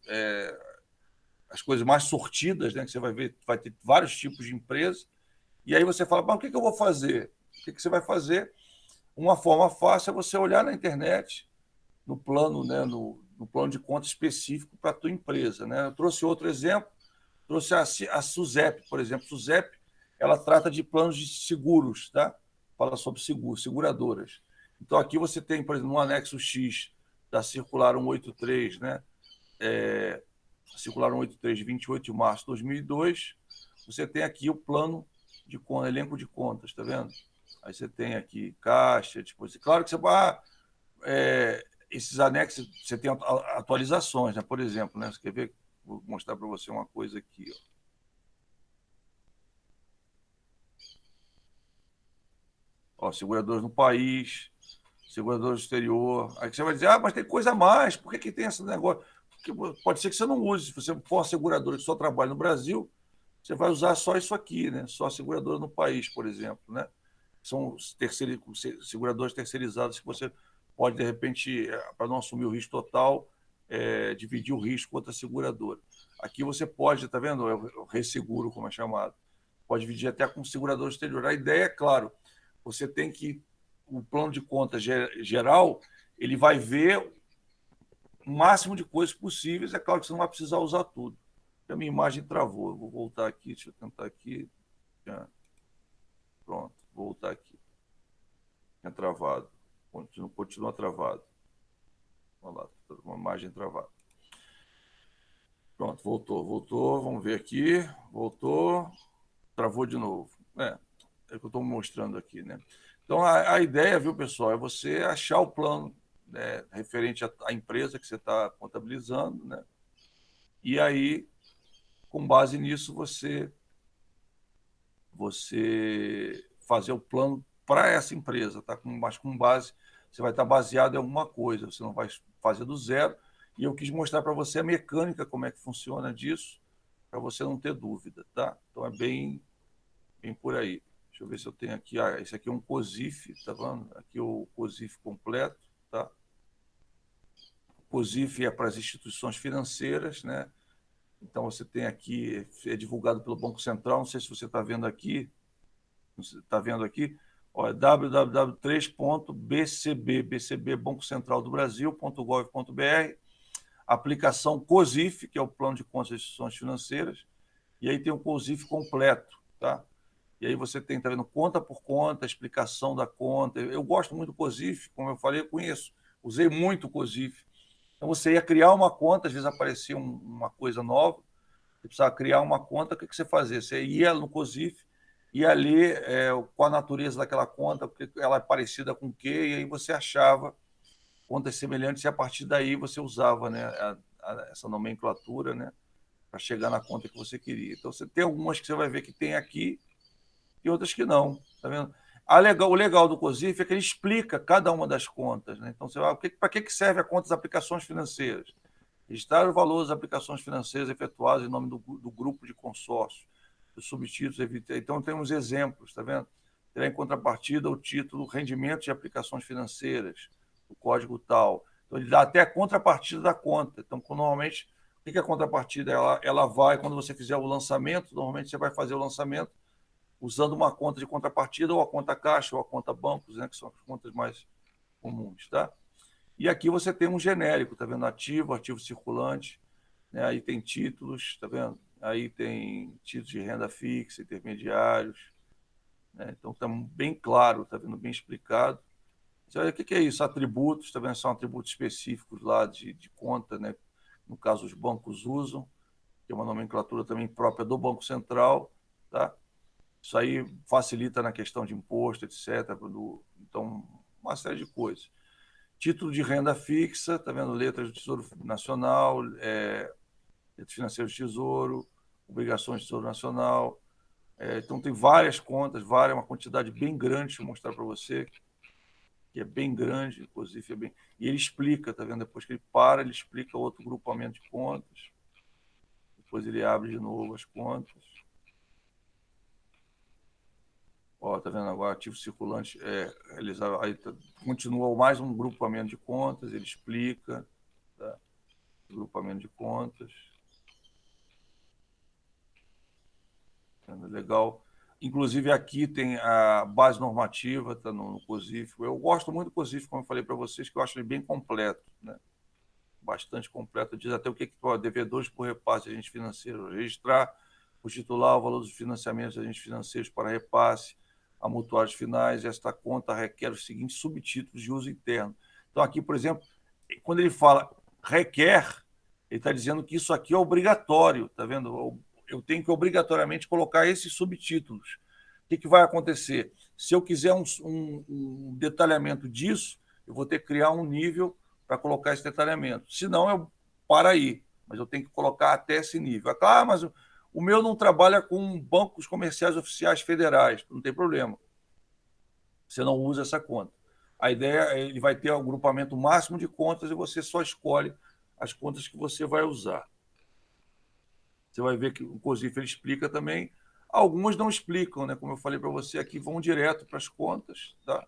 as coisas mais sortidas, né? Que você vai ver, vai ter vários tipos de empresas, e aí você fala, mas o que eu vou fazer? O que você vai fazer? Uma forma fácil é você olhar na internet, no plano, né, no plano de conta específico para a tua empresa. Né? Eu trouxe outro exemplo, trouxe a SUSEP, por exemplo. SUSEP, ela trata de planos de seguros, tá? Fala sobre seguros, seguradoras. Então, aqui você tem, por exemplo, no anexo X da Circular 183, né? Circular 183, de 28 de março de 2002, você tem aqui o plano de elenco de contas, tá vendo? Aí você tem aqui caixa, tipo, claro que você vai... esses anexos, você tem atualizações, né? Por exemplo, né? Você quer ver? Vou mostrar para você uma coisa aqui. Ó, seguradoras no país, seguradoras no exterior. Aí você vai dizer, mas tem coisa a mais, por que tem esse negócio? Porque pode ser que você não use. Se você for uma seguradora que só trabalha no Brasil, você vai usar só isso aqui, né? Só a seguradora no país, por exemplo, né? São seguradoras terceirizadas que você pode, de repente, para não assumir o risco total, dividir o risco com outra seguradora. Aqui você pode, tá vendo? É o resseguro, como é chamado. Pode dividir até com segurador exterior. A ideia é, claro, você tem que... O plano de conta geral, ele vai ver o máximo de coisas possíveis. É claro que você não vai precisar usar tudo. A minha imagem travou. Eu vou voltar aqui, deixa eu tentar aqui. Pronto, vou voltar aqui. É travado. Continua travado. Olha lá, uma imagem travada. Pronto, voltou. Vamos ver aqui. Voltou. Travou de novo. É o que eu estou mostrando aqui, né? Então, a ideia, viu, pessoal, é você achar o plano, né, referente à empresa que você está contabilizando, né? E aí, com base nisso, você fazer o plano para essa empresa, tá? Mas com base, você vai estar baseado em alguma coisa, você não vai fazer do zero. E eu quis mostrar para você a mecânica, como é que funciona disso, para você não ter dúvida, tá? Então é bem por aí. Deixa eu ver se eu tenho aqui. Esse aqui é um COSIF, tá vendo? Aqui é o COSIF completo, tá? O COSIF é para as instituições financeiras, né? Então você tem aqui, é divulgado pelo Banco Central, não sei se você está vendo aqui, está vendo aqui, ó, www.3.bcb, BCB, Banco Central do Brasil.gov.br, aplicação COSIF, que é o Plano de Contas das Instituições Financeiras, e aí tem o COSIF completo, tá? E aí você tem, tá vendo, conta por conta, explicação da conta. Eu gosto muito do COSIF, como eu falei, eu conheço, usei muito o COSIF. Então você ia criar uma conta, às vezes aparecia uma coisa nova, você precisava criar uma conta, o que você fazia? Você ia no COSIF, ia ler qual a natureza daquela conta, porque ela é parecida com o quê, e aí você achava contas semelhantes e a partir daí você usava, né, essa nomenclatura, né, para chegar na conta que você queria. Então você tem algumas que você vai ver que tem aqui e outras que não, tá vendo? O legal do COSIF é que ele explica cada uma das contas, né? Então você vai, para que serve a conta das aplicações financeiras? Registrar o valor das aplicações financeiras efetuadas em nome do grupo de consórcio, dos subtítulos. Então, temos exemplos, está vendo? Terá em contrapartida o título Rendimento de Aplicações Financeiras, o código tal. Então, ele dá até a contrapartida da conta. Então, normalmente, o que é a contrapartida? Ela vai, quando você fizer o lançamento, normalmente você vai fazer o lançamento usando uma conta de contrapartida, ou a conta caixa, ou a conta bancos, né, que são as contas mais comuns, tá? E aqui você tem um genérico, tá vendo? Ativo circulante, né? Aí tem títulos, tá vendo? Aí tem títulos de renda fixa, intermediários, né? Então tá bem claro, tá vendo? Bem explicado. Você olha, o que é isso? Atributos, tá vendo? São atributos específicos lá de conta, né? No caso, os bancos usam, que é uma nomenclatura também própria do Banco Central, tá? Isso aí facilita na questão de imposto, etc. Então, uma série de coisas. Título de renda fixa, tá vendo? Letras do Tesouro Nacional, letras financeiras do Tesouro, obrigações do Tesouro Nacional. Então tem várias contas, uma quantidade bem grande, deixa eu mostrar para você, que é bem grande, inclusive é bem. E ele explica, tá vendo? Depois que ele para, ele explica outro grupamento de contas. Depois ele abre de novo as contas. Ó, tá vendo agora? Ativo circulante, aí continua mais um grupamento de contas, ele explica, tá? Grupamento de contas. Legal. Inclusive, aqui tem a base normativa, está no COSIF. Eu gosto muito do COSIF, como eu falei para vocês, que eu acho ele bem completo, né? Bastante completo. Diz até o que é devedores por repasse de agentes financeiros, registrar o titular, o valor dos financiamentos de agentes financeiros para repasse a mutuários finais. Esta conta requer os seguintes subtítulos de uso interno. Então, aqui, por exemplo, quando ele fala requer, ele está dizendo que isso aqui é obrigatório, tá vendo? Eu tenho que obrigatoriamente colocar esses subtítulos. O que vai acontecer? Se eu quiser um detalhamento disso, eu vou ter que criar um nível para colocar esse detalhamento. Se não, eu paro aí, mas eu tenho que colocar até esse nível. Claro, mas o meu não trabalha com bancos comerciais oficiais federais, não tem problema. Você não usa essa conta. A ideia é ele vai ter um agrupamento máximo de contas e você só escolhe as contas que você vai usar. Você vai ver que o COSIF ele explica também. Algumas não explicam, né? Como eu falei para você aqui, vão direto para as contas, tá?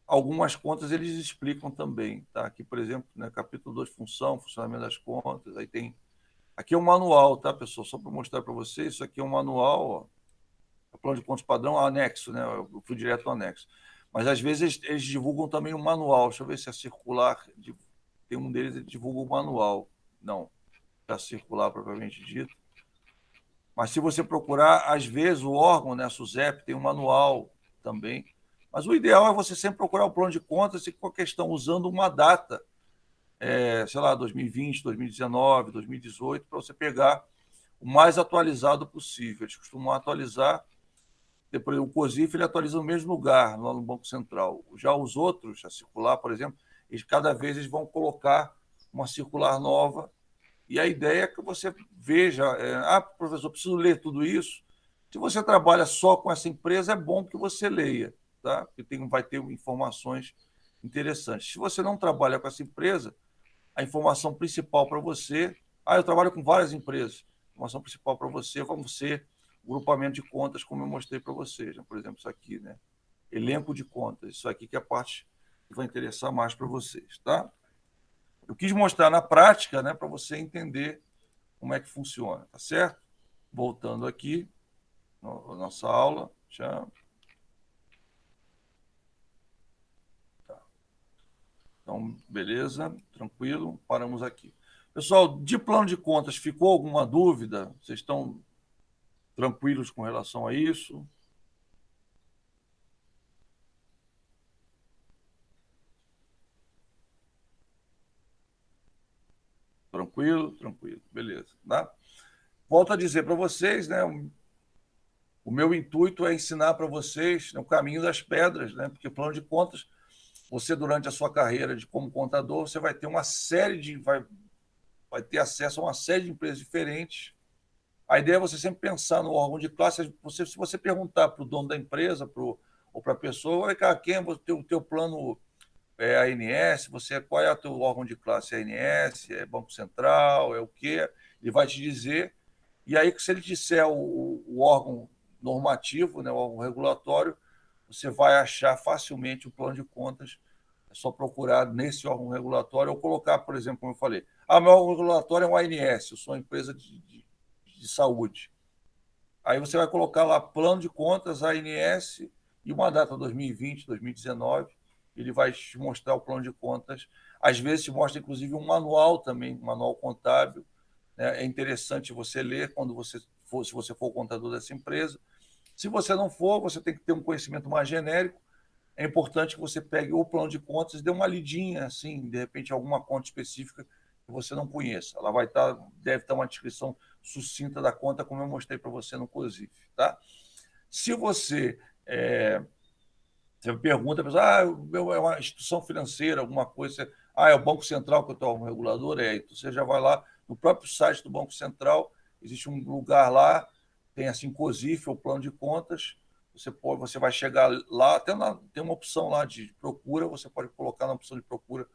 Algumas contas eles explicam também, tá? Aqui, por exemplo, né, capítulo 2, função, funcionamento das contas, aí tem... Aqui é um manual, tá, pessoal? Só para mostrar para vocês, isso aqui é um manual, ó. O plano de contas padrão, anexo, né? Eu fui direto ao anexo. Mas, às vezes, eles divulgam também um manual. Deixa eu ver se é circular. Tem um deles que divulga o manual. Não, é circular propriamente dito. Mas se você procurar, às vezes o órgão, né, a SUSEP, tem um manual também. Mas o ideal é você sempre procurar o plano de contas e com a questão usando uma data, sei lá, 2020, 2019, 2018, para você pegar o mais atualizado possível. Eles costumam atualizar, depois o COSIF ele atualiza no mesmo lugar, lá no Banco Central. Já os outros, a circular, por exemplo, cada vez eles vão colocar uma circular nova. E a ideia é que você veja, professor, preciso ler tudo isso. Se você trabalha só com essa empresa, é bom que você leia, tá? Porque vai ter informações interessantes. Se você não trabalha com essa empresa, a informação principal para você... eu trabalho com várias empresas. A informação principal para você vamos ser o grupamento de contas, como eu mostrei para vocês. Né? Por exemplo, isso aqui, né? Elenco de contas. Isso aqui que é a parte que vai interessar mais para vocês, tá? Eu quis mostrar na prática, né, para você entender como é que funciona, tá certo? Voltando aqui, na nossa aula. Já. Tá. Então, beleza, tranquilo, paramos aqui. Pessoal, de plano de contas, ficou alguma dúvida? Vocês estão tranquilos com relação a isso? Tranquilo, tranquilo, beleza. Tá? Volto a dizer para vocês, né? O meu intuito é ensinar para vocês, né, o caminho das pedras, né? Porque plano de contas, você durante a sua carreira de como contador, você vai ter uma série de... vai ter acesso a uma série de empresas diferentes. A ideia é você sempre pensar no órgão de classe. Se você perguntar para o dono da empresa ou para a pessoa, olha, cara, quem é o teu plano? É a ANS? Qual é o teu órgão de classe? É a ANS? É Banco Central? É o quê? Ele vai te dizer. E aí, se ele disser o órgão normativo, né, o órgão regulatório, você vai achar facilmente o plano de contas. É só procurar nesse órgão regulatório ou colocar, por exemplo, como eu falei, meu órgão regulatório é um ANS, eu sou uma empresa de saúde. Aí você vai colocar lá plano de contas, ANS, e uma data 2020, 2019, ele vai te mostrar o plano de contas. Às vezes te mostra, inclusive, um manual também, um manual contábil. Né? É interessante você ler quando se você for o contador dessa empresa. Se você não for, você tem que ter um conhecimento mais genérico. É importante que você pegue o plano de contas e dê uma lidinha, assim, de repente, alguma conta específica que você não conheça. Ela deve estar uma descrição sucinta da conta, como eu mostrei para você no COSIF. Tá? Se você pergunta, a pessoa, é uma instituição financeira, alguma coisa, é o Banco Central que eu estou regulador, então você já vai lá no próprio site do Banco Central, existe um lugar lá, tem assim, COSIF, o plano de contas, você vai chegar lá, tem uma opção lá de procura, você pode colocar na opção de procura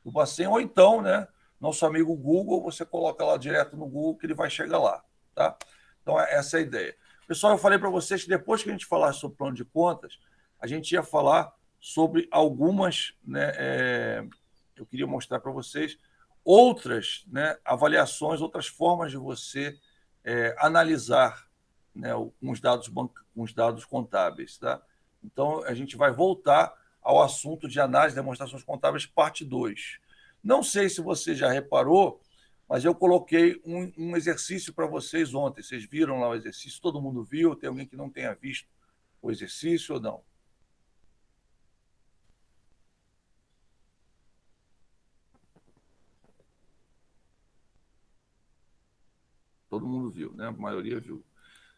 do Bacen, ou então, né, nosso amigo Google, você coloca lá direto no Google que ele vai chegar lá, tá? Então, essa é a ideia. Pessoal, eu falei para vocês que depois que a gente falasse sobre plano de contas, a gente ia falar sobre algumas, né, eu queria mostrar para vocês outras, né, avaliações, outras formas de você analisar, né, com os dados contábeis. Tá? Então, a gente vai voltar ao assunto de análise de demonstrações contábeis, parte 2. Não sei se você já reparou, mas eu coloquei um exercício para vocês ontem. Vocês viram lá o exercício? Todo mundo viu? Tem alguém que não tenha visto o exercício ou não? Todo mundo viu, né? A maioria viu.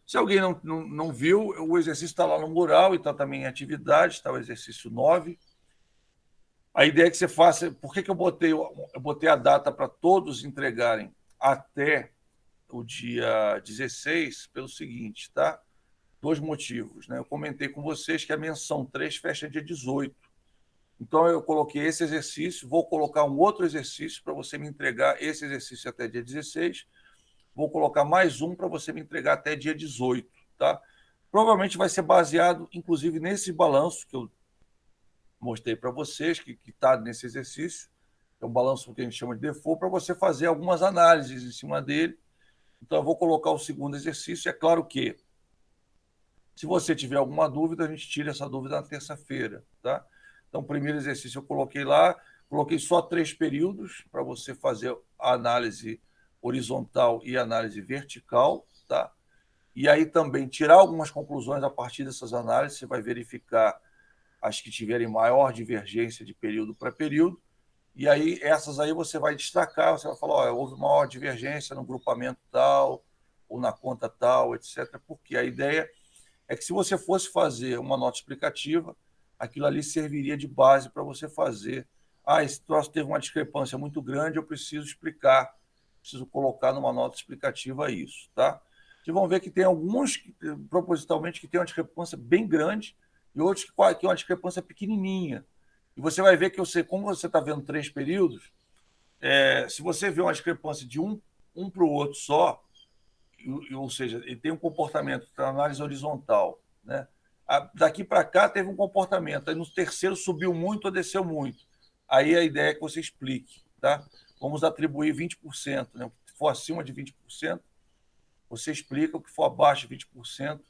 Se alguém não viu, o exercício está lá no mural e está também em atividade, está o exercício 9. A ideia é que você faça. Por que eu botei a data para todos entregarem até o dia 16? Pelo seguinte, tá? Dois motivos. Né? Eu comentei com vocês que a menção 3 fecha dia 18. Então, eu coloquei esse exercício, vou colocar um outro exercício para você me entregar esse exercício até dia 16. Vou colocar mais um para você me entregar até dia 18. Tá? Provavelmente vai ser baseado, inclusive, nesse balanço que eu mostrei para vocês, que está nesse exercício. É um balanço que a gente chama de default, para você fazer algumas análises em cima dele. Então, eu vou colocar o segundo exercício. É claro que, se você tiver alguma dúvida, a gente tira essa dúvida na terça-feira. Tá? Então, o primeiro exercício eu coloquei lá, coloquei só 3 períodos para você fazer a análise horizontal e a análise vertical. Tá? E aí também tirar algumas conclusões a partir dessas análises. Você vai verificar as que tiverem maior divergência de período para período. E aí, essas aí você vai destacar, você vai falar, houve maior divergência no grupamento tal, ou na conta tal, etc. Porque a ideia é que se você fosse fazer uma nota explicativa, aquilo ali serviria de base para você fazer. Esse troço teve uma discrepância muito grande, eu preciso explicar, preciso colocar numa nota explicativa isso. Tá? Vocês vão ver que tem alguns, propositalmente, que tem uma discrepância bem grande e outros que tem uma discrepância pequenininha. E você vai ver que como você está vendo 3 períodos, se você vê uma discrepância de um para o outro só, ou seja, ele tem um comportamento, tem uma análise horizontal, né? Daqui para cá teve um comportamento, aí no terceiro subiu muito ou desceu muito. Aí a ideia é que você explique, tá? Vamos atribuir 20%, né? O que for acima de 20%, você explica, o que for abaixo de 20%,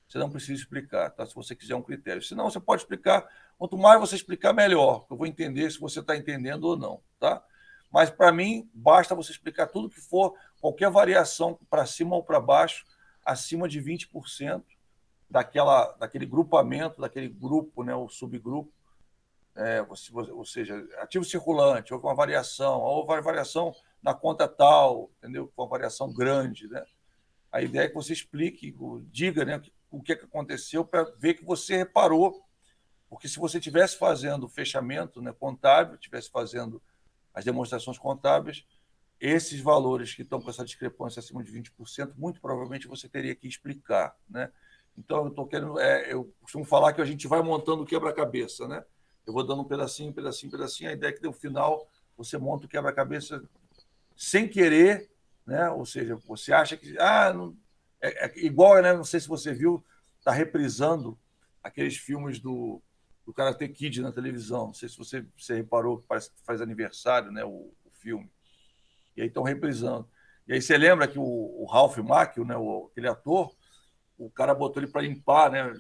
você não precisa explicar, tá? Se você quiser um critério. Se não, você pode explicar. Quanto mais você explicar, melhor. Eu vou entender se você está entendendo ou não, tá? Mas, para mim, basta você explicar tudo que for, qualquer variação para cima ou para baixo, acima de 20% daquele grupamento, daquele grupo, né, o subgrupo, ou seja, ativo circulante, houve uma variação, houve uma variação na conta tal, entendeu? Uma variação grande, né? A ideia é que você explique, diga, né, o que aconteceu para ver que você reparou. Porque se você estivesse fazendo o fechamento, né, contábil, estivesse fazendo as demonstrações contábeis, esses valores que estão com essa discrepância acima de 20%, muito provavelmente você teria que explicar. Né? Então, eu costumo falar que a gente vai montando o quebra-cabeça. Né? Eu vou dando um pedacinho, um pedacinho. A ideia é que no final você monta o quebra-cabeça sem querer, né? Ou seja, você acha que não, igual, né? Não sei se você viu, está reprisando aqueles filmes do Karate Kid na televisão. Não sei se você reparou que parece que faz aniversário, né? O filme. E aí estão reprisando. E aí você lembra que o Ralph Macchio, né? Aquele ator, o cara botou ele para limpar, né?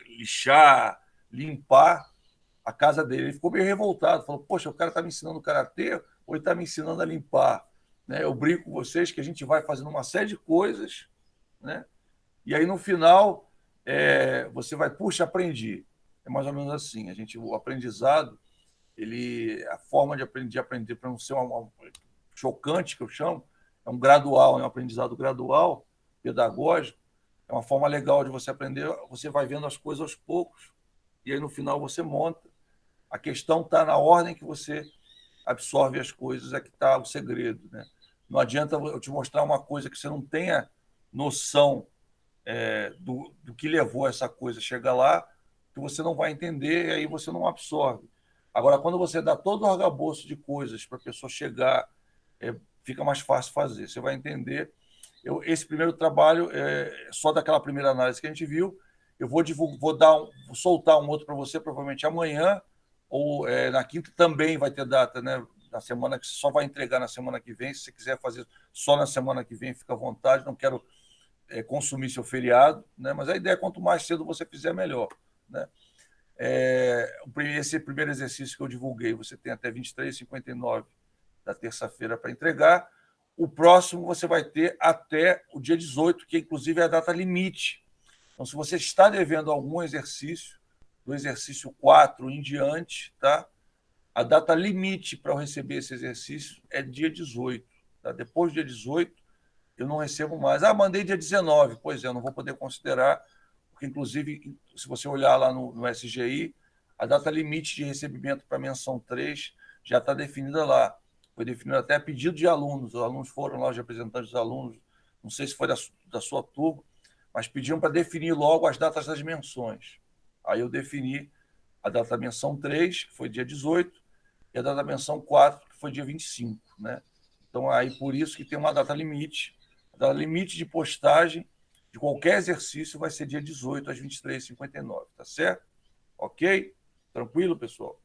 Lixar, limpar a casa dele. Ele ficou meio revoltado, falou: poxa, o cara está me ensinando karatê ou ele está me ensinando a limpar? Né? Eu brinco com vocês que a gente vai fazendo uma série de coisas, né? E aí no final você vai, puxa, aprendi. É mais ou menos assim. O aprendizado, a forma de aprender para não ser uma chocante, que eu chamo, é um gradual, é um aprendizado gradual, pedagógico. É uma forma legal de você aprender. Você vai vendo as coisas aos poucos e aí no final você monta. A questão está na ordem que você absorve as coisas, é que está o segredo. Né? Não adianta eu te mostrar uma coisa que você não tenha noção do que levou essa coisa a chegar lá, que você não vai entender e aí você não absorve. Agora, quando você dá todo o arcabouço de coisas para a pessoa chegar, fica mais fácil fazer. Você vai entender. esse primeiro trabalho é só daquela primeira análise que a gente viu. Eu vou soltar um outro para você, provavelmente amanhã, ou na quinta também vai ter data, né? Na semana que só vai entregar na semana que vem. Se você quiser fazer só na semana que vem, fica à vontade. Não quero consumir seu feriado, né? Mas a ideia é quanto mais cedo você fizer, melhor, né? Esse primeiro exercício que eu divulguei, você tem até 23h59 da terça-feira para entregar. O próximo você vai ter até o dia 18, que inclusive é a data limite. Então, se você está devendo algum exercício, do exercício 4 em diante, tá? A data limite para eu receber esse exercício é dia 18. Tá? Depois do dia 18, eu não recebo mais. Mandei dia 19. Pois é, eu não vou poder considerar, porque, inclusive, se você olhar lá no SGI, a data limite de recebimento para a menção 3 já está definida lá. Foi definido até a pedido de alunos. Os alunos foram lá, os representantes dos alunos, não sei se foi da sua turma, mas pediram para definir logo as datas das menções. Aí eu defini a data da menção 3, que foi dia 18, e a data da menção 4, que foi dia 25. Né? Então, aí por isso que tem uma data limite. A data limite de postagem de qualquer exercício vai ser dia 18 às 23h59, tá certo? Ok? Tranquilo, pessoal?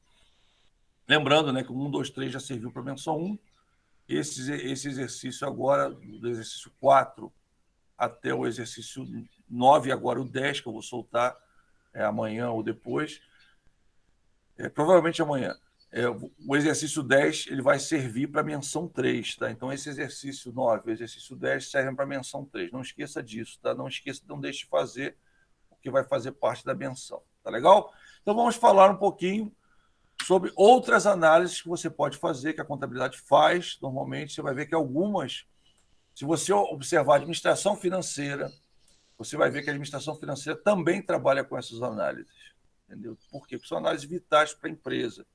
Lembrando, né, que o 1, 2, 3 já serviu para a menção 1. Esse exercício agora, do exercício 4 até o exercício 9, agora o 10, que eu vou soltar amanhã ou depois, provavelmente amanhã. O exercício 10 ele vai servir para a menção 3. Tá? Então, esse exercício 9 e o exercício 10 servem para a menção 3. Não esqueça disso. Tá? Não esqueça, não deixe de fazer, porque vai fazer parte da menção. Tá legal? Então, vamos falar um pouquinho sobre outras análises que você pode fazer, que a contabilidade faz. Normalmente, você vai ver que algumas, se você observar a administração financeira, você vai ver que a administração financeira também trabalha com essas análises. Entendeu? Por quê? Porque são análises vitais para a empresa.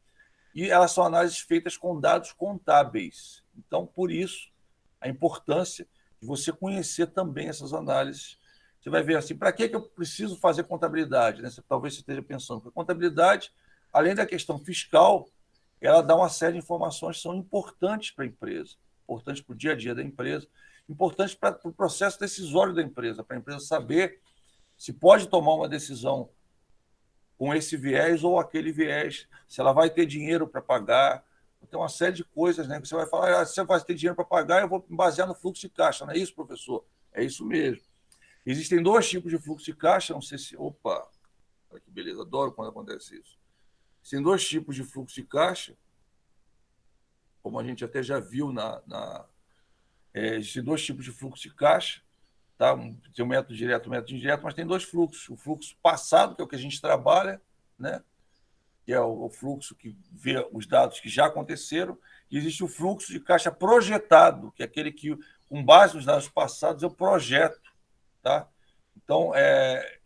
E elas são análises feitas com dados contábeis. Então, por isso, a importância de você conhecer também essas análises. Você vai ver assim, para que eu preciso fazer contabilidade? Né? Talvez você esteja pensando, porque a contabilidade, além da questão fiscal, ela dá uma série de informações que são importantes para a empresa, importantes para o dia a dia da empresa, importantes para o processo decisório da empresa, para a empresa saber se pode tomar uma decisão com esse viés ou aquele viés, se ela vai ter dinheiro para pagar. Tem uma série de coisas, né? Que você vai falar, se você vai ter dinheiro para pagar, eu vou me basear no fluxo de caixa, não é isso, professor? É isso mesmo. Existem dois tipos de fluxo de caixa, não sei se. Opa, olha que beleza, adoro quando acontece isso. Existem dois tipos de fluxo de caixa, como a gente até já viu existem dois tipos de fluxo de caixa. Tá? Tem o método direto e o método indireto, mas tem dois fluxos. O fluxo passado, que é o que a gente trabalha, né? Que é o fluxo que vê os dados que já aconteceram, e existe o fluxo de caixa projetado, que é aquele que, com base nos dados passados, eu projeto. Tá? Então,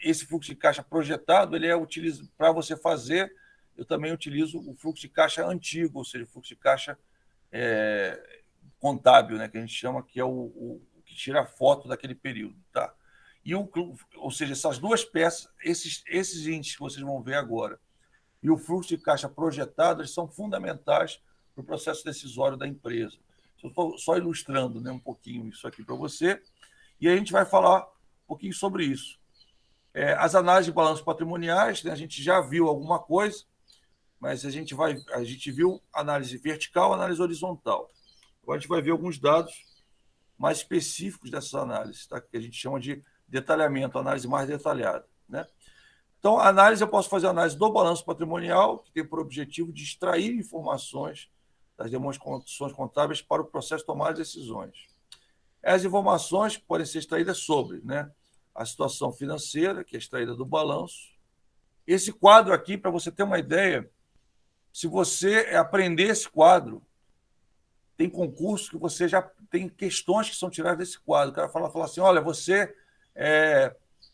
esse fluxo de caixa projetado, ele é utilizado para você fazer. Eu também utilizo o fluxo de caixa antigo, ou seja, o fluxo de caixa contábil, né, que a gente chama, que é o que tira a foto daquele período. Tá? Ou seja, essas duas peças, esses índices que vocês vão ver agora, e o fluxo de caixa projetado, eles são fundamentais para o processo decisório da empresa. Estou só ilustrando, né, um pouquinho isso aqui para você, e aí a gente vai falar um pouquinho sobre isso. As análises de balanços patrimoniais, né, a gente já viu alguma coisa, mas a gente viu análise vertical, análise horizontal. Agora a gente vai ver alguns dados mais específicos dessas análises, tá? Que a gente chama de detalhamento, análise mais detalhada. Né? Então, a análise, eu posso fazer a análise do balanço patrimonial, que tem por objetivo de extrair informações das demonstrações contábeis para o processo de tomar decisões. As informações podem ser extraídas sobre, né, a situação financeira, que é extraída do balanço. Esse quadro aqui, para você ter uma ideia, se você aprender esse quadro, tem concurso que você já tem questões que são tiradas desse quadro. O cara fala assim, olha, você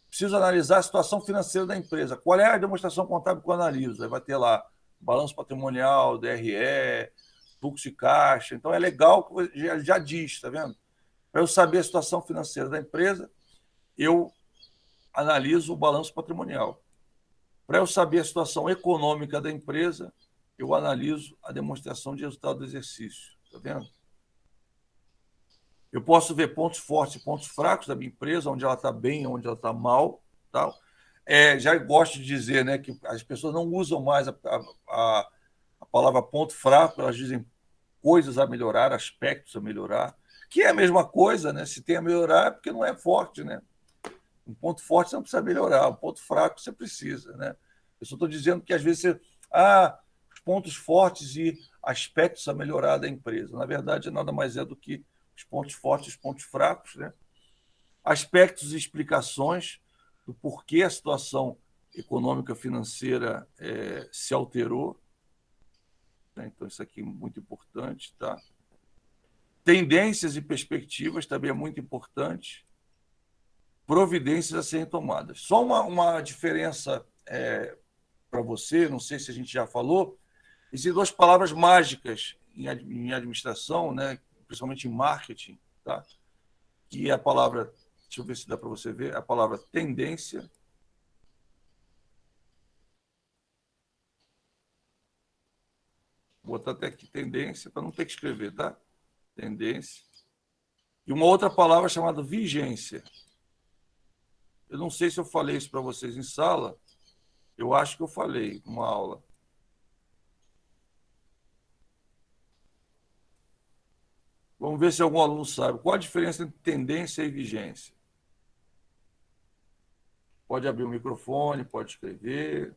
precisa analisar a situação financeira da empresa. Qual é a demonstração contábil que eu analiso? Aí vai ter lá balanço patrimonial, DRE, fluxo de caixa. Então, é legal que já diz, está vendo? Para eu saber a situação financeira da empresa, eu analiso o balanço patrimonial. Para eu saber a situação econômica da empresa, eu analiso a demonstração de resultado do exercício. Está vendo? Eu posso ver pontos fortes e pontos fracos da minha empresa, onde ela está bem, onde ela está mal. Tal. Já gosto de dizer, né, que as pessoas não usam mais a palavra ponto fraco, elas dizem coisas a melhorar, aspectos a melhorar, que é a mesma coisa, né? Se tem a melhorar é porque não é forte, né? Um ponto forte você não precisa melhorar, um ponto fraco você precisa, né? Eu só estou dizendo que às vezes você, os pontos fortes e aspectos a melhorar da empresa. Na verdade, nada mais é do que os pontos fortes e os pontos fracos, né? Aspectos e explicações do porquê a situação econômica financeira se alterou. Né? Então, isso aqui é muito importante, tá? Tendências e perspectivas também é muito importante. Providências a serem tomadas. Só uma diferença para você, não sei se a gente já falou, existem duas palavras mágicas em administração, né? Principalmente em marketing, tá? Que é a palavra, deixa eu ver se dá para você ver, a palavra tendência. Vou botar até aqui tendência, para não ter que escrever, tá? Tendência. E uma outra palavra chamada vigência. Eu não sei se eu falei isso para vocês em sala, eu acho que eu falei numa aula. Vamos ver se algum aluno sabe. Qual a diferença entre tendência e vigência? Pode abrir o microfone, pode escrever.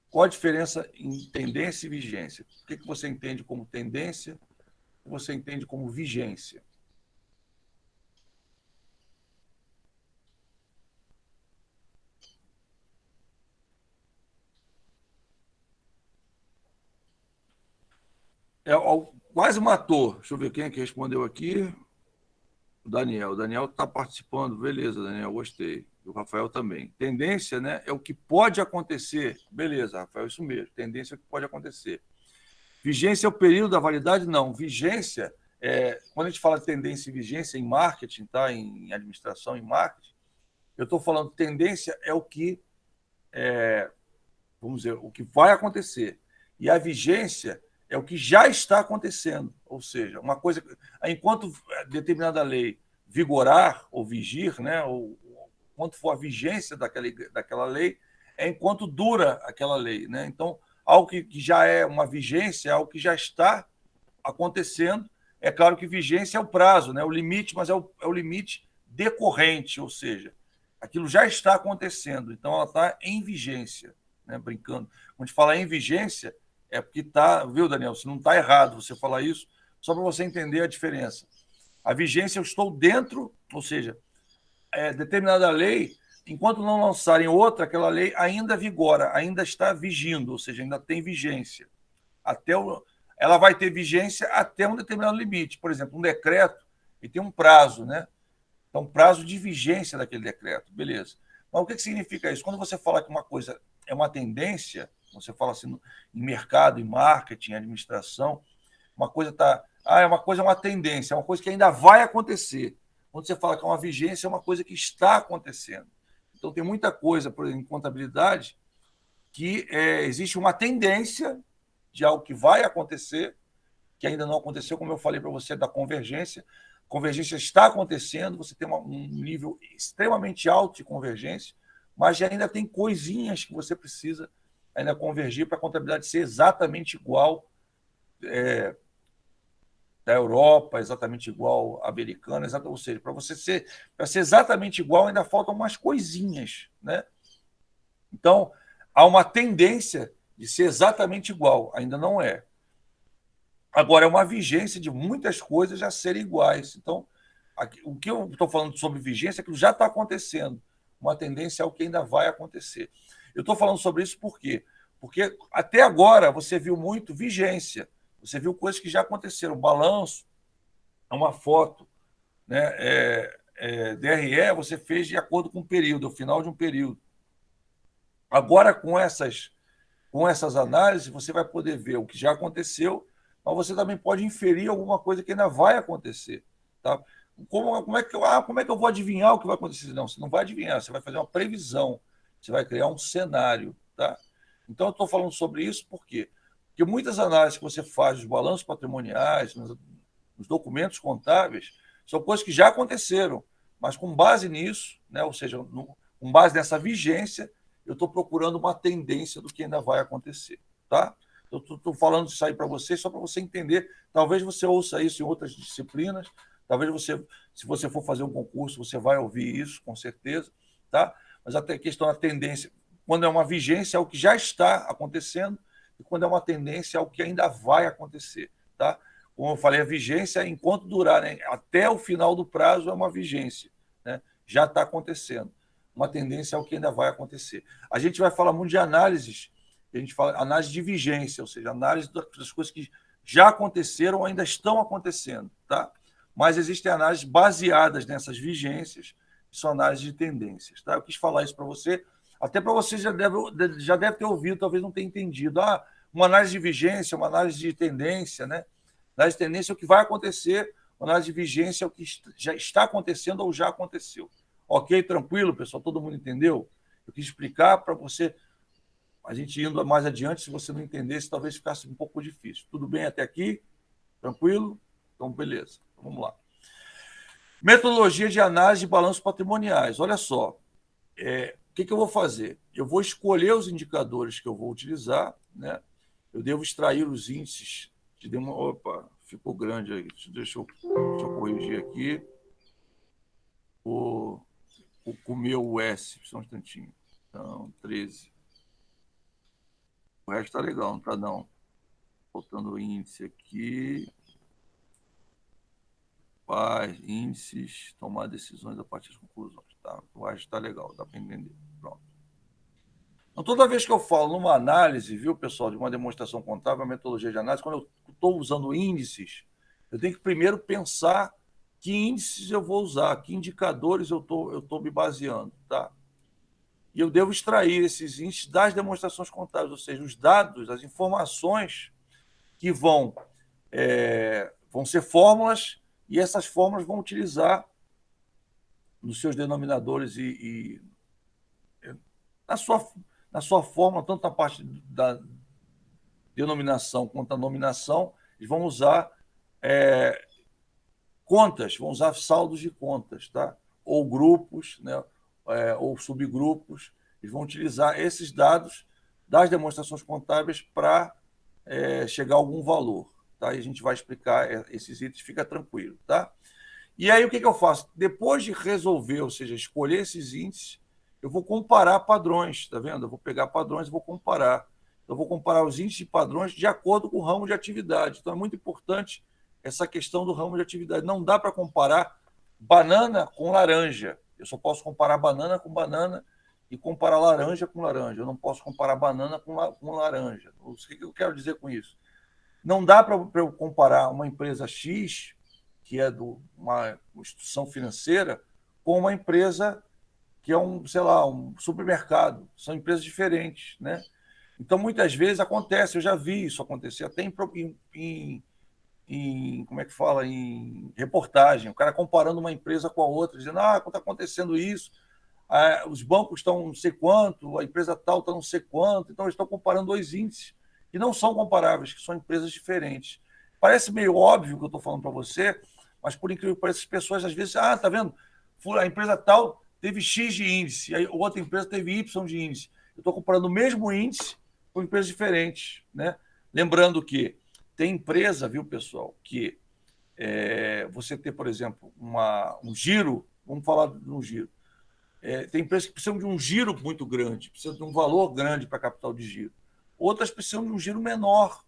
Qual a diferença em tendência e vigência? O que você entende como tendência e você entende como vigência? Quase matou. Deixa eu ver quem é que respondeu aqui. O Daniel. O Daniel está participando. Beleza, Daniel, gostei. E o Rafael também. Tendência, né, é o que pode acontecer. Beleza, Rafael, isso mesmo. Tendência é o que pode acontecer. Vigência é o período da validade? Não. Vigência, quando a gente fala de tendência e vigência em marketing, tá? Em administração, em marketing, eu estou falando tendência é o que, vamos dizer, o que vai acontecer. E a vigência é o que já está acontecendo. Ou seja, uma coisa, enquanto determinada lei vigorar ou vigir, né? Ou quanto for a vigência daquela lei, é enquanto dura aquela lei, né? Então, algo que já é uma vigência, é algo que já está acontecendo. É claro que vigência é o prazo, né? O limite, mas é o limite decorrente, ou seja, aquilo já está acontecendo, então ela está em vigência, né? Brincando. Quando a gente fala em vigência, é porque está, viu, Daniel? Se não está errado você falar isso, só para você entender a diferença. A vigência, eu estou dentro, ou seja, determinada lei, enquanto não lançarem outra, aquela lei ainda vigora, ainda está vigindo, ou seja, ainda tem vigência. Ela vai ter vigência até um determinado limite. Por exemplo, um decreto e tem um prazo, né? Então, prazo de vigência daquele decreto, beleza. Mas o que significa isso? Quando você fala que uma coisa é uma tendência, você fala assim em mercado, em marketing, em administração, uma coisa está. É uma tendência, é uma coisa que ainda vai acontecer. Quando você fala que é uma vigência, é uma coisa que está acontecendo. Então, tem muita coisa, por exemplo, em contabilidade, que existe uma tendência de algo que vai acontecer, que ainda não aconteceu, como eu falei para você, da convergência. Convergência está acontecendo, você tem um nível extremamente alto de convergência, mas ainda tem coisinhas que você precisa ainda convergir para a contabilidade ser exatamente igual da Europa, exatamente igual à americana, ou seja, para ser exatamente igual, ainda faltam umas coisinhas, né? Então, há uma tendência de ser exatamente igual, ainda não é. Agora, é uma vigência de muitas coisas já serem iguais. Então, o que eu estou falando sobre vigência é que já está acontecendo. Uma tendência é o que ainda vai acontecer. Eu estou falando sobre isso por quê? Porque até agora você viu muito vigência. Você viu coisas que já aconteceram. Balanço, uma foto, né? DRE você fez de acordo com o período, o final de um período. Agora, com essas análises, você vai poder ver o que já aconteceu, mas você também pode inferir alguma coisa que ainda vai acontecer. Tá? Como é que eu vou adivinhar o que vai acontecer? Não, você não vai adivinhar, você vai fazer uma previsão, você vai criar um cenário. Tá? Então, eu estou falando sobre isso por quê? Porque muitas análises que você faz dos balanços patrimoniais, nos nos documentos contábeis, são coisas que já aconteceram, mas com base nisso, né, ou seja, com base nessa vigência, eu estou procurando uma tendência do que ainda vai acontecer. Tá? Eu estou falando isso aí para você, só para você entender. Talvez você ouça isso em outras disciplinas, talvez você, se você for fazer um concurso, você vai ouvir isso, com certeza. Tá? Mas até a questão da tendência, quando é uma vigência, é o que já está acontecendo, e quando é uma tendência, é o que ainda vai acontecer. Tá? Como eu falei, a vigência, enquanto durar, né? Até o final do prazo, é uma vigência. Né? Já está acontecendo. Uma tendência é o que ainda vai acontecer. A gente vai falar muito de análises, a gente fala análise de vigência, ou seja, análise das coisas que já aconteceram ou ainda estão acontecendo. Tá? Mas existem análises baseadas nessas vigências, que são análises de tendências. Tá? Eu quis falar isso para você, até para você já deve ter ouvido, talvez não tenha entendido. Uma análise de vigência, uma análise de tendência, né? Análise de tendência é o que vai acontecer, análise de vigência é o que já está acontecendo ou já aconteceu. Ok, tranquilo, pessoal? Todo mundo entendeu? Eu quis explicar para você, a gente indo mais adiante, se você não entendesse, talvez ficasse um pouco difícil. Tudo bem até aqui? Tranquilo? Então, beleza. Então, vamos lá. Metodologia de análise de balanços patrimoniais. Olha só, o que eu vou fazer? Eu vou escolher os indicadores que eu vou utilizar, né? Eu devo extrair os índices. Opa, ficou grande aí. Deixa eu corrigir aqui. Comeu o S, só um instantinho. Então, 13. O resto está legal, não está não. Faltando o índice aqui. Índices, tomar decisões a partir das conclusões. Tá? O resto está legal, dá para entender. Pronto. Então, toda vez que eu falo numa análise, viu, pessoal, de uma demonstração contábil, uma metodologia de análise, quando eu estou usando índices, eu tenho que primeiro pensar que índices eu vou usar, que indicadores eu estou me baseando. Tá? E eu devo extrair esses índices das demonstrações contábeis, ou seja, os dados, as informações que vão ser fórmulas, e essas fórmulas vão utilizar nos seus denominadores e na sua fórmula, tanto na parte da denominação quanto da nominação, eles vão usar contas, vão usar saldos de contas, tá? Ou grupos, né? Ou subgrupos. Eles vão utilizar esses dados das demonstrações contábeis para chegar a algum valor. Tá? E a gente vai explicar esses itens, fica tranquilo. Tá? E aí o que eu faço? Depois de resolver, ou seja, escolher esses índices, eu vou comparar padrões, tá vendo? Eu vou pegar padrões e vou comparar. Eu vou comparar os índices de padrões de acordo com o ramo de atividade. Então é muito importante essa questão do ramo de atividade. Não dá para comparar banana com laranja. Eu só posso comparar banana com banana e comparar laranja com laranja. Eu não posso comparar banana com laranja. O que eu quero dizer com isso? Não dá para eu comparar uma empresa X, que é uma instituição financeira, com uma empresa que é um supermercado. São empresas diferentes, né? Então, muitas vezes acontece, eu já vi isso acontecer, até como é que fala? Em reportagem, o cara comparando uma empresa com a outra, dizendo, está acontecendo isso, os bancos estão não sei quanto, a empresa tal está não sei quanto, então eles estão comparando dois índices que não são comparáveis, que são empresas diferentes. Parece meio óbvio o que eu estou falando para você, mas por incrível que pareça, as pessoas às vezes, tá vendo? A empresa tal teve X de índice, a outra empresa teve Y de índice. Eu estou comparando o mesmo índice com empresas diferentes, né? Lembrando que tem empresa, viu, pessoal, que você ter, por exemplo, um giro, vamos falar de um giro. Tem empresas que precisam de um giro muito grande, precisam de um valor grande para capital de giro. Outras precisam de um giro menor,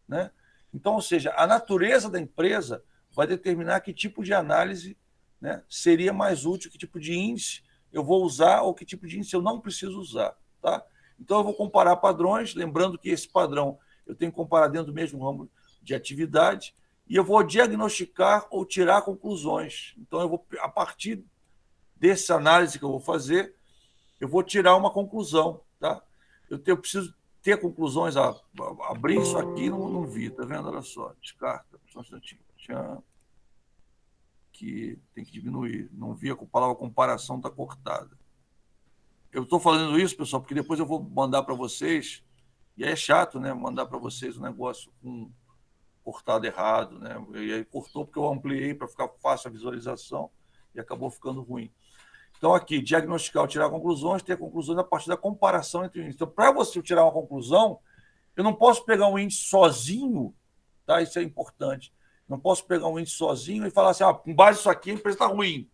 né? Então, ou seja, a natureza da empresa vai determinar que tipo de análise, né, seria mais útil, que tipo de índice eu vou usar ou que tipo de índice eu não preciso usar. Tá? Então, eu vou comparar padrões, lembrando que esse padrão eu tenho que comparar dentro do mesmo ramo de atividade, e eu vou diagnosticar ou tirar conclusões. Então, eu vou, a partir dessa análise que eu vou fazer, eu vou tirar uma conclusão. Tá? Eu preciso ter conclusões. Abrir isso aqui não vi, tá vendo? Olha só, descarta, só um instantinho. Que tem que diminuir. Não vi, a palavra comparação está cortada. Eu estou falando isso, pessoal, porque depois eu vou mandar para vocês, e é chato, né? Mandar para vocês um negócio com cortado errado, né? E aí cortou porque eu ampliei para ficar fácil a visualização e acabou ficando ruim. Então, aqui, diagnosticar ou tirar conclusões, ter conclusões a partir da comparação entre índices. Então, para você tirar uma conclusão, eu não posso pegar um índice sozinho, tá? Isso é importante. Não posso pegar um índice sozinho e falar assim, com base nisso aqui a empresa está ruim.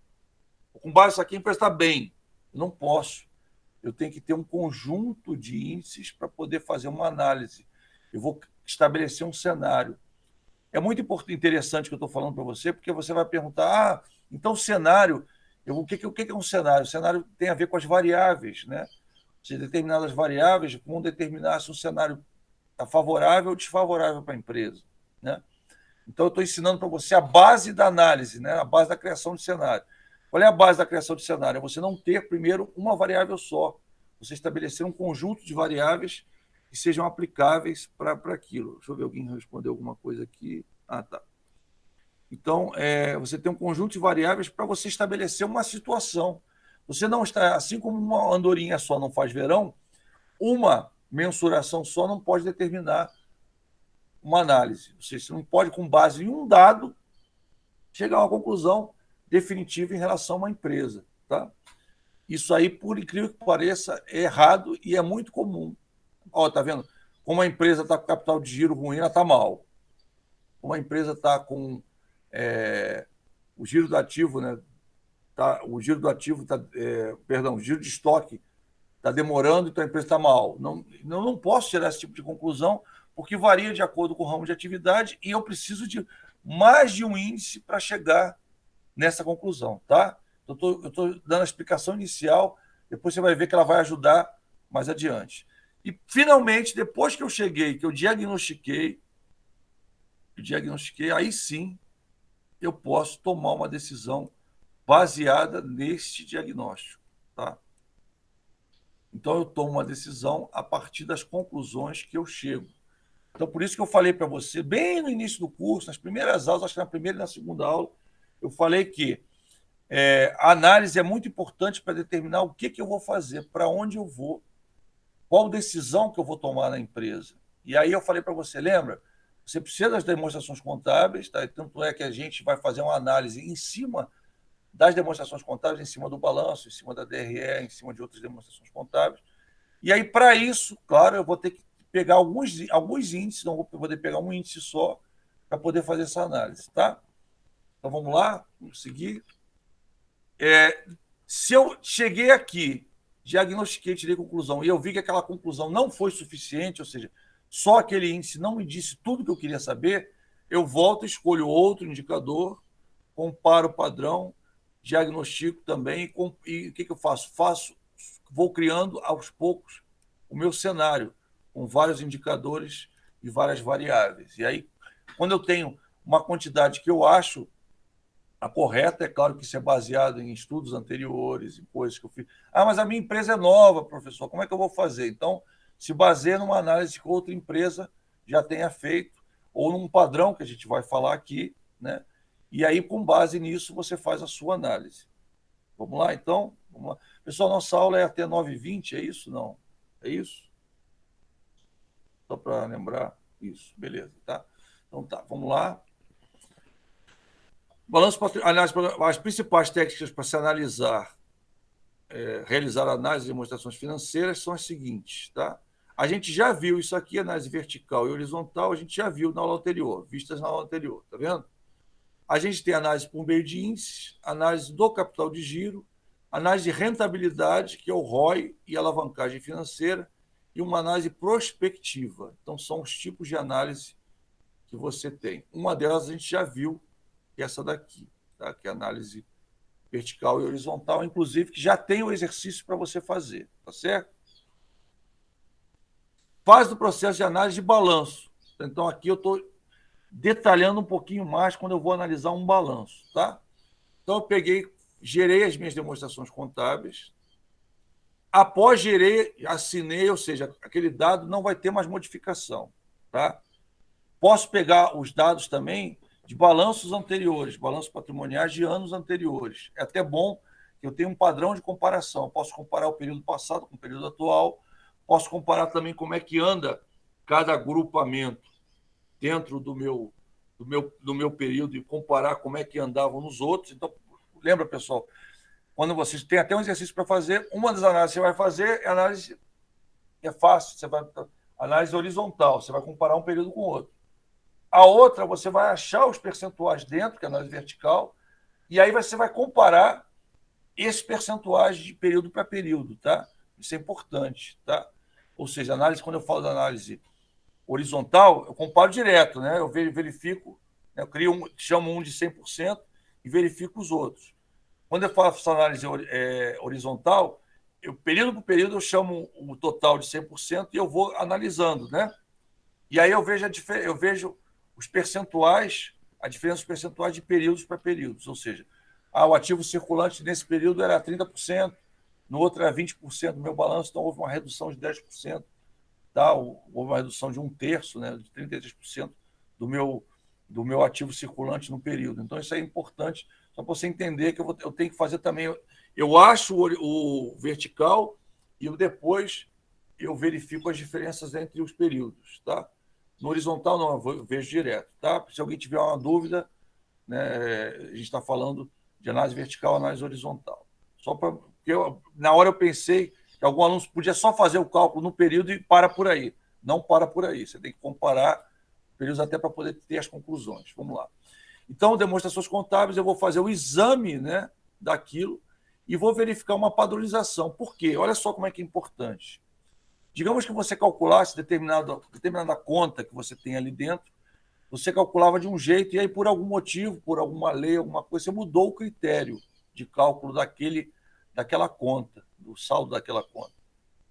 Com base nisso aqui a empresa está bem. Eu não posso. Eu tenho que ter um conjunto de índices para poder fazer uma análise. Eu vou estabelecer um cenário. É muito interessante o que eu estou falando para você, porque você vai perguntar, então o cenário, o que é um cenário? O cenário tem a ver com as variáveis, né? Se determinadas variáveis vão determinar se um cenário está favorável ou desfavorável para a empresa, né? Então, eu estou ensinando para você a base da análise, né? A base da criação de cenário. Qual é a base da criação de cenário? É você não ter, primeiro, uma variável só. Você estabelecer um conjunto de variáveis que sejam aplicáveis para aquilo. Deixa eu ver alguém responder alguma coisa aqui. Tá. Então, você tem um conjunto de variáveis para você estabelecer uma situação. Você não está, assim como uma andorinha só não faz verão, uma mensuração só não pode determinar uma análise. Você não pode, com base em um dado, chegar a uma conclusão definitiva em relação a uma empresa. Tá? Isso aí, por incrível que pareça, é errado e é muito comum. Tá vendo? Como a empresa está com capital de giro ruim, ela está mal. Como a empresa está com o giro do ativo, né? O giro do ativo o giro de estoque está demorando, então a empresa está mal. Não posso tirar esse tipo de conclusão, porque varia de acordo com o ramo de atividade e eu preciso de mais de um índice para chegar nessa conclusão, tá? Eu estou dando a explicação inicial, depois você vai ver que ela vai ajudar mais adiante. E, finalmente, depois que eu cheguei, que eu diagnostiquei, aí sim eu posso tomar uma decisão baseada neste diagnóstico, tá? Então, eu tomo uma decisão a partir das conclusões que eu chego. Então, por isso que eu falei para você, bem no início do curso, nas primeiras aulas, acho que na primeira e na segunda aula, eu falei que a análise é muito importante para determinar o que eu vou fazer, para onde eu vou, qual decisão que eu vou tomar na empresa. E aí eu falei para você, lembra? Você precisa das demonstrações contábeis, tá? Tanto é que a gente vai fazer uma análise em cima das demonstrações contábeis, em cima do balanço, em cima da DRE, em cima de outras demonstrações contábeis. E aí, para isso, claro, eu vou ter que pegar alguns índices, não vou poder pegar um índice só para poder fazer essa análise, tá? Então, vamos lá, vamos seguir. Se eu cheguei aqui, diagnostiquei, tirei conclusão, e eu vi que aquela conclusão não foi suficiente, ou seja, só aquele índice não me disse tudo que eu queria saber, eu volto, escolho outro indicador, comparo o padrão, diagnostico também, e o que eu faço? Vou criando aos poucos o meu cenário, com vários indicadores e várias variáveis. E aí, quando eu tenho uma quantidade que eu acho a correta, é claro que isso é baseado em estudos anteriores, em coisas que eu fiz. Mas a minha empresa é nova, professor, como é que eu vou fazer? Então, se baseia numa análise que outra empresa já tenha feito, ou num padrão que a gente vai falar aqui, né? E aí, com base nisso, você faz a sua análise. Vamos lá, então? Vamos lá. Pessoal, nossa aula é até 9h20, é isso? Não? É isso? Só para lembrar. Isso, beleza, tá? Então tá, vamos lá. Balanço patrimonial, as principais técnicas para se analisar, realizar análise de demonstrações financeiras são as seguintes, tá? A gente já viu isso aqui, análise vertical e horizontal, a gente já viu na aula anterior, vistas na aula anterior, tá vendo? A gente tem análise por meio de índices, análise do capital de giro, análise de rentabilidade, que é o ROI e alavancagem financeira, e uma análise prospectiva. Então, são os tipos de análise que você tem. Uma delas a gente já viu, que é essa daqui, tá? Que é a análise vertical e horizontal, inclusive, que já tem o exercício para você fazer, tá certo? Fase do processo de análise de balanço. Então, aqui eu estou detalhando um pouquinho mais quando eu vou analisar um balanço, tá? Então, eu gerei as minhas demonstrações contábeis. Após gerei, assinei, ou seja, aquele dado não vai ter mais modificação, tá? Posso pegar os dados também de balanços anteriores, balanços patrimoniais de anos anteriores. É até bom que eu tenha um padrão de comparação. Posso comparar o período passado com o período atual, posso comparar também como é que anda cada agrupamento dentro do meu do meu período e comparar como é que andavam nos outros. Então, lembra, pessoal, quando vocês têm até um exercício para fazer, uma das análises que você vai fazer é análise que é fácil, você vai análise horizontal, você vai comparar um período com o outro. A outra, você vai achar os percentuais dentro, que é a análise vertical, e aí você vai comparar esses percentuais de período para período, tá? Isso é importante, tá? Ou seja, análise, quando eu falo da análise horizontal, eu comparo direto, né? Eu verifico, né? Eu crio chamo um de 100% e verifico os outros. Quando eu faço análise horizontal, período por período, eu chamo o total de 100% e eu vou analisando, né? E aí eu vejo os percentuais, a diferença dos percentuais de períodos para períodos. Ou seja, o ativo circulante nesse período era 30%, no outro era 20% do meu balanço, então houve uma redução de 10%. Tá? Houve uma redução de um terço, né, de 33% do meu ativo circulante no período. Então, isso é importante, só para você entender que eu tenho que fazer também. Eu acho o vertical e depois eu verifico as diferenças entre os períodos. Tá? No horizontal, não, eu vejo direto. Tá? Se alguém tiver uma dúvida, né, a gente está falando de análise vertical, análise horizontal. Só para. Na hora eu pensei que algum aluno podia só fazer o cálculo no período e para por aí. Não para por aí. Você tem que comparar períodos até para poder ter as conclusões. Vamos lá. Então, demonstrações contábeis, eu vou fazer o exame, né, daquilo e vou verificar uma padronização. Por quê? Olha só como é que é importante. Digamos que você calculasse determinada conta que você tem ali dentro, você calculava de um jeito e aí, por algum motivo, por alguma lei, alguma coisa, você mudou o critério de cálculo daquela conta, do saldo daquela conta.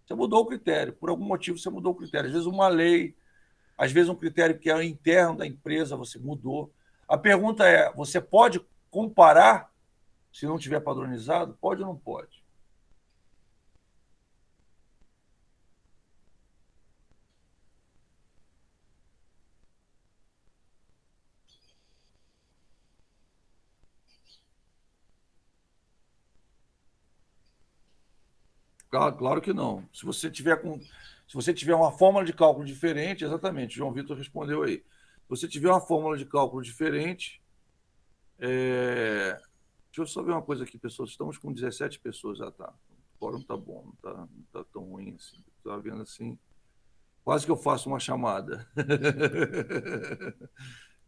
Você mudou o critério, por algum motivo você mudou o critério. Às vezes uma lei, às vezes um critério que é interno da empresa, você mudou. A pergunta é, você pode comparar se não tiver padronizado? Pode ou não pode? Claro que não. Se você tiver uma fórmula de cálculo diferente, exatamente, João Vitor respondeu aí. Se você tiver uma fórmula de cálculo diferente, deixa eu só ver uma coisa aqui, pessoas. Estamos com 17 pessoas, já tá. O fórum tá bom, não tá tão ruim assim. Estava vendo assim. Quase que eu faço uma chamada.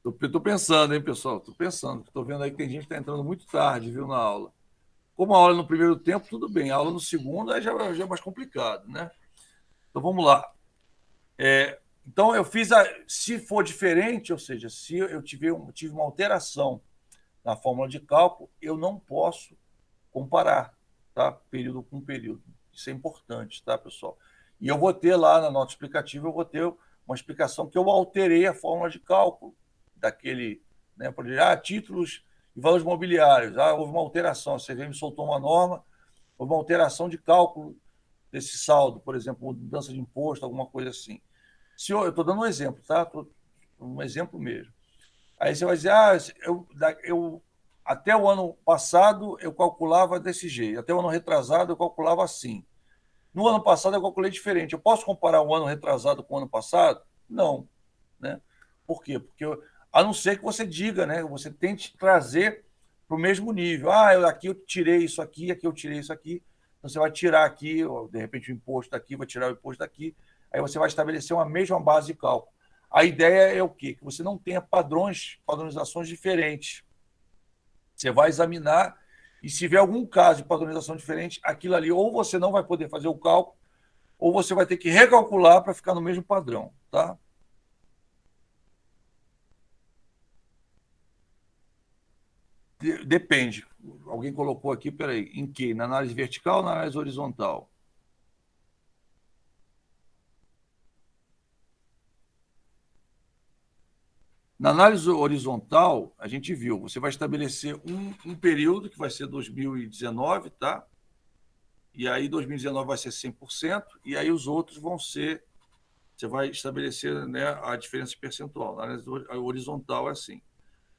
Estou pensando, hein, pessoal? Estou pensando. Estou vendo aí que tem gente que está entrando muito tarde, viu, na aula. Como a aula é no primeiro tempo, tudo bem. A aula no segundo aí já é mais complicado, né? Então vamos lá. Então eu fiz se for diferente, ou seja, se eu tive uma alteração na fórmula de cálculo, eu não posso comparar, tá? Período com período. Isso é importante, tá, pessoal? E eu vou ter lá na nota explicativa, eu vou ter uma explicação que eu alterei a fórmula de cálculo daquele, né? Por exemplo, títulos e valores mobiliários. Houve uma alteração, a CVM soltou uma norma, houve uma alteração de cálculo desse saldo, por exemplo, mudança de imposto, alguma coisa assim. Se eu estou dando um exemplo, tá? Um exemplo mesmo. Aí você vai dizer, eu até o ano passado eu calculava desse jeito, até o ano retrasado eu calculava assim. No ano passado eu calculei diferente. Eu posso comparar o ano retrasado com o ano passado? Não, né? Por quê? Porque a não ser que você diga, né? Você tente trazer para o mesmo nível. Aqui eu tirei isso aqui eu tirei isso aqui. Então você vai tirar aqui, de repente o imposto daqui, vai tirar o imposto daqui. Aí você vai estabelecer uma mesma base de cálculo. A ideia é o quê? Que você não tenha padronizações diferentes. Você vai examinar e se tiver algum caso de padronização diferente, aquilo ali ou você não vai poder fazer o cálculo, ou você vai ter que recalcular para ficar no mesmo padrão, tá? Depende. Alguém colocou aqui, peraí, em que? Na análise vertical ou na análise horizontal? Na análise horizontal, a gente viu, você vai estabelecer um período, que vai ser 2019, tá? E aí 2019 vai ser 100%, e aí os outros vão ser, você vai estabelecer, né, a diferença percentual. Na análise horizontal é assim.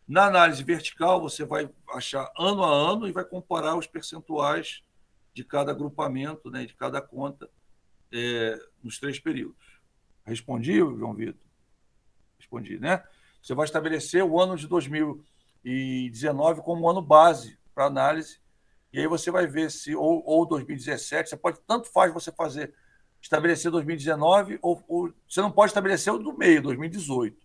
Na análise vertical, você vai achar ano a ano e vai comparar os percentuais de cada agrupamento, né, de cada conta, nos 3 períodos. Respondi, João Vitor? Respondi, né? Você vai estabelecer o ano de 2019 como ano base para análise, e aí você vai ver se, ou 2017, você pode, tanto faz você fazer, estabelecer 2019, ou você não pode estabelecer o do meio, 2018.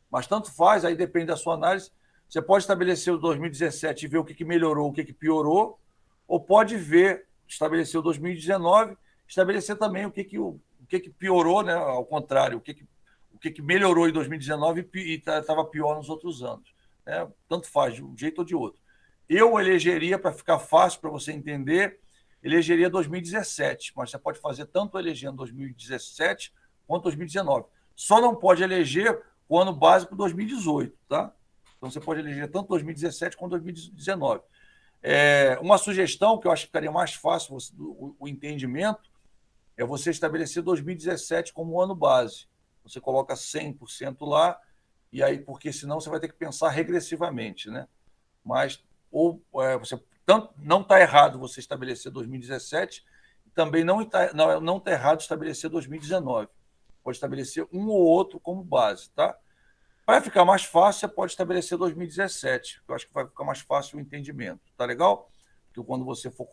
Mas tanto faz, aí depende da sua análise. Você pode estabelecer o 2017 e ver o que melhorou, o que piorou, ou pode ver, estabelecer o 2019, estabelecer também o que piorou, né? Ao contrário, o que melhorou em 2019 e estava pior nos outros anos. Né? Tanto faz, de um jeito ou de outro. Eu elegeria, para ficar fácil para você entender, elegeria 2017, mas você pode fazer tanto elegendo 2017 quanto 2019. Só não pode eleger o ano básico 2018, tá? Então você pode eleger tanto 2017 quanto 2019. Uma sugestão que eu acho que ficaria mais fácil o entendimento é você estabelecer 2017 como ano base. Você coloca 100% lá, e aí, porque senão você vai ter que pensar regressivamente, né? Mas você tanto não está errado você estabelecer 2017, também não está errado estabelecer 2019. Pode estabelecer um ou outro como base, tá? Para ficar mais fácil, você pode estabelecer 2017, que eu acho que vai ficar mais fácil o entendimento. Tá legal? Porque quando você for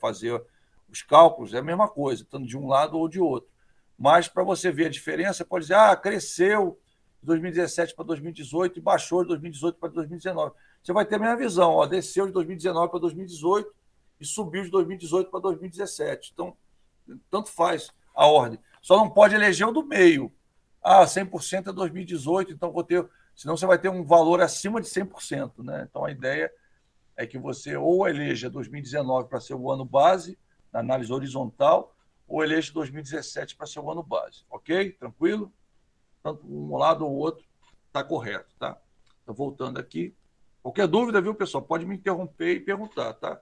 fazer os cálculos, é a mesma coisa, tanto de um lado ou de outro. Mas para você ver a diferença, você pode dizer, cresceu de 2017 para 2018 e baixou de 2018 para 2019. Você vai ter a mesma visão, desceu de 2019 para 2018 e subiu de 2018 para 2017. Então, tanto faz a ordem. Só não pode eleger o do meio. 100% é 2018, então senão você vai ter um valor acima de 100%, né? Então a ideia é que você ou eleja 2019 para ser o ano base, na análise horizontal, ou eleja 2017 para ser o ano base, ok? Tranquilo? Tanto um lado ou outro está correto, tá? Estou voltando aqui. Qualquer dúvida, viu, pessoal? Pode me interromper e perguntar, tá?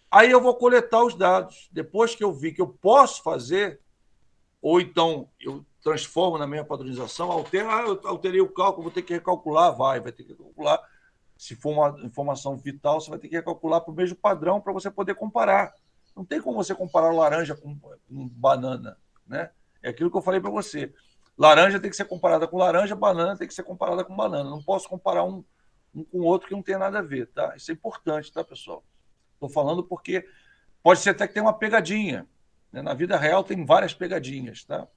Aí eu vou coletar os dados. Depois que eu vi que eu posso fazer, ou então eu transformo na minha padronização, eu alterei o cálculo, vou ter que recalcular, vai ter que recalcular. Se for uma informação vital, você vai ter que recalcular para o mesmo padrão para você poder comparar. Não tem como você comparar laranja com banana, né? É aquilo que eu falei para você. Laranja tem que ser comparada com laranja, banana tem que ser comparada com banana. Não posso comparar um com o outro que não tem nada a ver, tá? Isso é importante, tá, pessoal? Estou falando porque pode ser até que tenha uma pegadinha. Né? Na vida real tem várias pegadinhas, tá?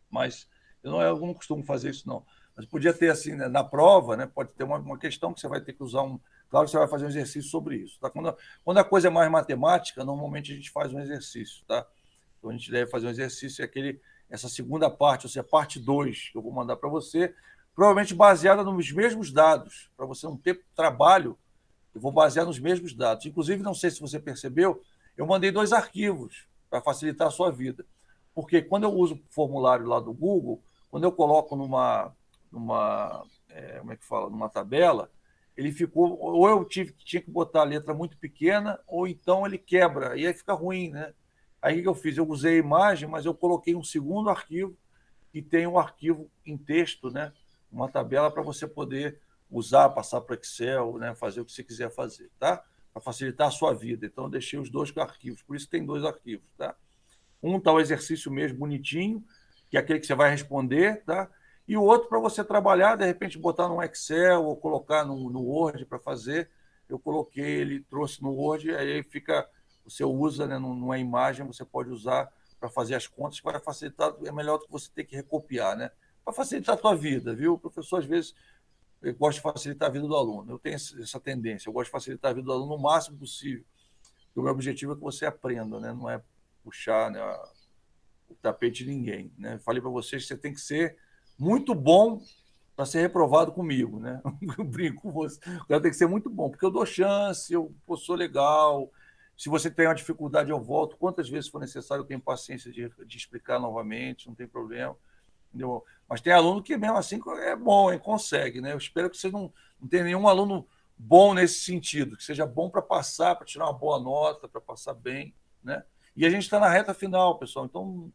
Mas eu não costumo fazer isso, não. Mas podia ter, assim, né, na prova, né, pode ter uma questão que você vai ter que usar um. Claro que você vai fazer um exercício sobre isso. Tá? Quando a coisa é mais matemática, normalmente a gente faz um exercício. Tá? Então a gente deve fazer um exercício, essa segunda parte, ou seja, parte 2, que eu vou mandar para você, provavelmente baseada nos mesmos dados, para você não ter trabalho. Eu vou basear nos mesmos dados. Inclusive, não sei se você percebeu, eu mandei 2 arquivos para facilitar a sua vida. Porque quando eu uso o formulário lá do Google, quando eu coloco como é que fala, numa tabela, ele ficou, ou eu tinha que botar a letra muito pequena, ou então ele quebra, e aí fica ruim, né? Aí o que eu fiz? Eu usei a imagem, mas eu coloquei um segundo arquivo, que tem um arquivo em texto, né? Uma tabela para você poder usar, passar para o Excel, né? Fazer o que você quiser fazer, tá? Para facilitar a sua vida. Então, eu deixei os 2 arquivos, por isso tem 2 arquivos, tá? Um está o exercício mesmo bonitinho, que é aquele que você vai responder, tá? E o outro para você trabalhar, de repente botar no Excel ou colocar no Word para fazer. Eu coloquei, ele trouxe no Word, aí fica, você usa, né, numa imagem, você pode usar para fazer as contas, para facilitar, é melhor do que você ter que recopiar, né? Para facilitar a tua vida, viu? O professor, às vezes, gosta de facilitar a vida do aluno. Eu tenho essa tendência, eu gosto de facilitar a vida do aluno o máximo possível. O meu objetivo é que você aprenda, né? Não é puxar, né, o tapete de ninguém. Né? Falei para vocês que você tem que ser muito bom para ser reprovado comigo. Né? Eu brinco com você. O cara tem que ser muito bom, porque eu dou chance, eu sou legal. Se você tem uma dificuldade, eu volto. Quantas vezes for necessário, eu tenho paciência de explicar novamente, não tem problema. Entendeu? Mas tem aluno que, mesmo assim, é bom, hein? Consegue. Né? Eu espero que você não tenha nenhum aluno bom nesse sentido, que seja bom para passar, para tirar uma boa nota, para passar bem. Né? E a gente está na reta final, pessoal, então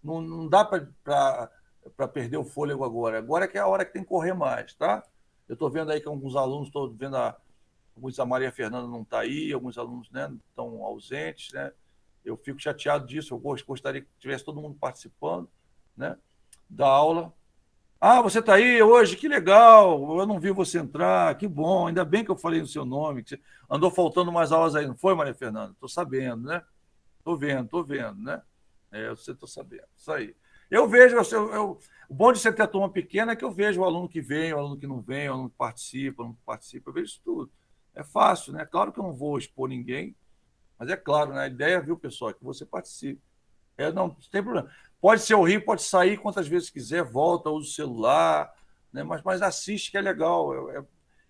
não dá para perder o fôlego agora. Agora é que é a hora que tem que correr mais, tá? Eu estou vendo aí que alguns alunos, estou vendo a Maria Fernanda não está aí, alguns alunos, né, estão ausentes, né? Eu fico chateado disso, eu gostaria que tivesse todo mundo participando, né, da aula, Ah, você está aí hoje? Que legal! Eu não vi você entrar, que bom, ainda bem que eu falei o seu nome. Que você... Andou faltando mais aulas aí, não foi, Maria Fernanda? Estou sabendo, né? Estou vendo, né? Você está sabendo. Isso aí. Eu vejo, o bom de você ter a turma pequena é que eu vejo o aluno que vem, o aluno que não vem, o aluno que participa, eu vejo isso tudo. É fácil, né? Claro que eu não vou expor ninguém, mas é claro, né? A ideia, viu, pessoal, é que você participe. Não tem problema. Pode ser horrível, pode sair quantas vezes quiser, volta, usa o celular, né? Mas assiste que é legal,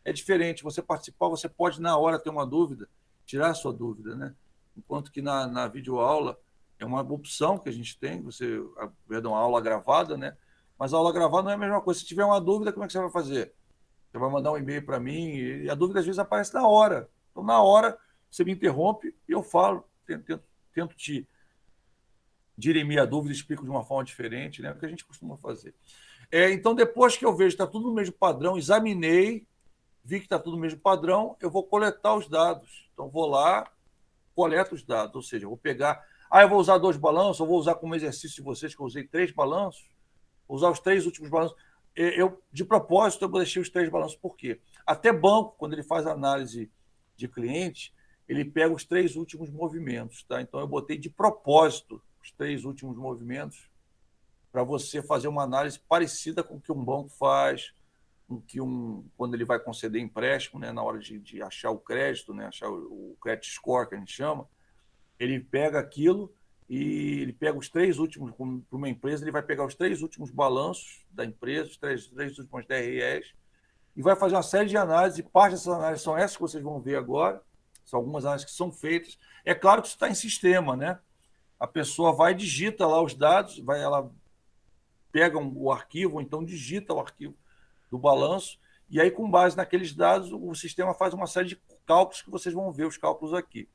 é diferente. Você participar, você pode, na hora, ter uma dúvida, tirar a sua dúvida, né? Enquanto que na videoaula é uma opção que a gente tem, perdão, a aula gravada, né? Mas a aula gravada não é a mesma coisa. Se tiver uma dúvida, como é que você vai fazer? Você vai mandar um e-mail para mim e a dúvida às vezes aparece na hora. Então, na hora, você me interrompe e eu falo, tento te dirimir a dúvida, explico de uma forma diferente, né? O que a gente costuma fazer. Então, depois que eu vejo que está tudo no mesmo padrão, examinei, vi que está tudo no mesmo padrão, eu vou coletar os dados. Então, vou lá, coleto os dados, ou seja, eu vou pegar. Ah, eu vou usar 2 balanços, eu vou usar como exercício de vocês, que eu usei 3 balanços, vou usar os 3 últimos balanços. De propósito, eu deixei os 3 balanços. Por quê? Até banco, quando ele faz análise de cliente, ele pega os 3 últimos movimentos. Tá? Então, eu botei de propósito os 3 últimos movimentos para você fazer uma análise parecida com o que um banco faz, com que quando ele vai conceder empréstimo, né, na hora de achar o crédito, né, achar o credit score, que a gente chama, ele pega aquilo e ele pega os 3 últimos, para uma empresa, ele vai pegar os 3 últimos balanços da empresa, os três últimos DREs, e vai fazer uma série de análises, e parte dessas análises são essas que vocês vão ver agora, são algumas análises que são feitas. É claro que isso está em sistema, né? A pessoa vai e digita lá os dados, ela pega o arquivo, ou então digita o arquivo do balanço, e aí, com base naqueles dados, o sistema faz uma série de cálculos que vocês vão ver os cálculos aqui.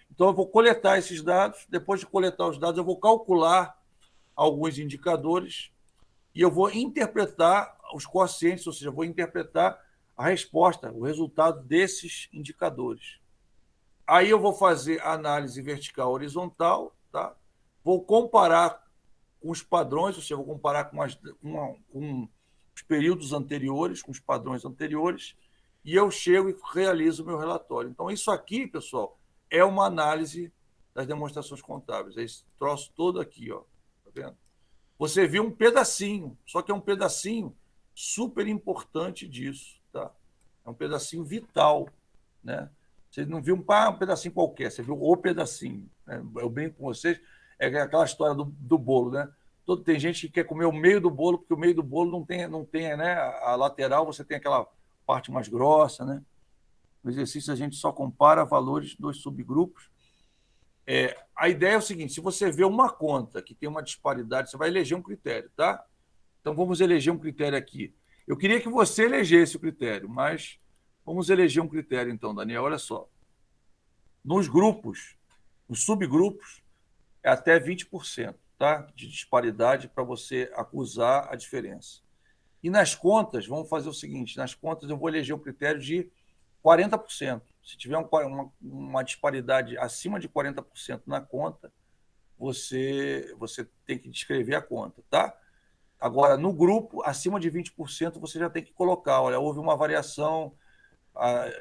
Então, eu vou coletar esses dados, depois de coletar os dados, eu vou calcular alguns indicadores e eu vou interpretar os quocientes, ou seja, eu vou interpretar a resposta, o resultado desses indicadores. Aí eu vou fazer análise vertical horizontal, tá? Vou comparar com os padrões, ou seja, vou comparar com os períodos anteriores, com os padrões anteriores, e eu chego e realizo o meu relatório. Então, isso aqui, pessoal, é uma análise das demonstrações contábeis. É esse troço todo aqui, ó. Tá vendo? Você viu um pedacinho, só que é um pedacinho super importante disso, tá? É um pedacinho vital, né? Você não viu um pedacinho qualquer, você viu o pedacinho. Né? Eu brinco com vocês, é aquela história do bolo, né? Tem gente que quer comer o meio do bolo, porque o meio do bolo não tem, né? A lateral, você tem aquela parte mais grossa, né? No exercício, a gente só compara valores dos subgrupos. A ideia é o seguinte: se você vê uma conta que tem uma disparidade, você vai eleger um critério, tá? Então, vamos eleger um critério aqui. Eu queria que você elegesse o critério, mas vamos eleger um critério, então, Daniel. Olha só. Nos grupos, nos subgrupos, é até 20%, tá? De disparidade para você acusar a diferença. E nas contas, vamos fazer o seguinte: nas contas, eu vou eleger um critério de 40%. Se tiver uma disparidade acima de 40% na conta, você tem que descrever a conta, tá? Agora, no grupo, acima de 20%, você já tem que colocar, olha, houve uma variação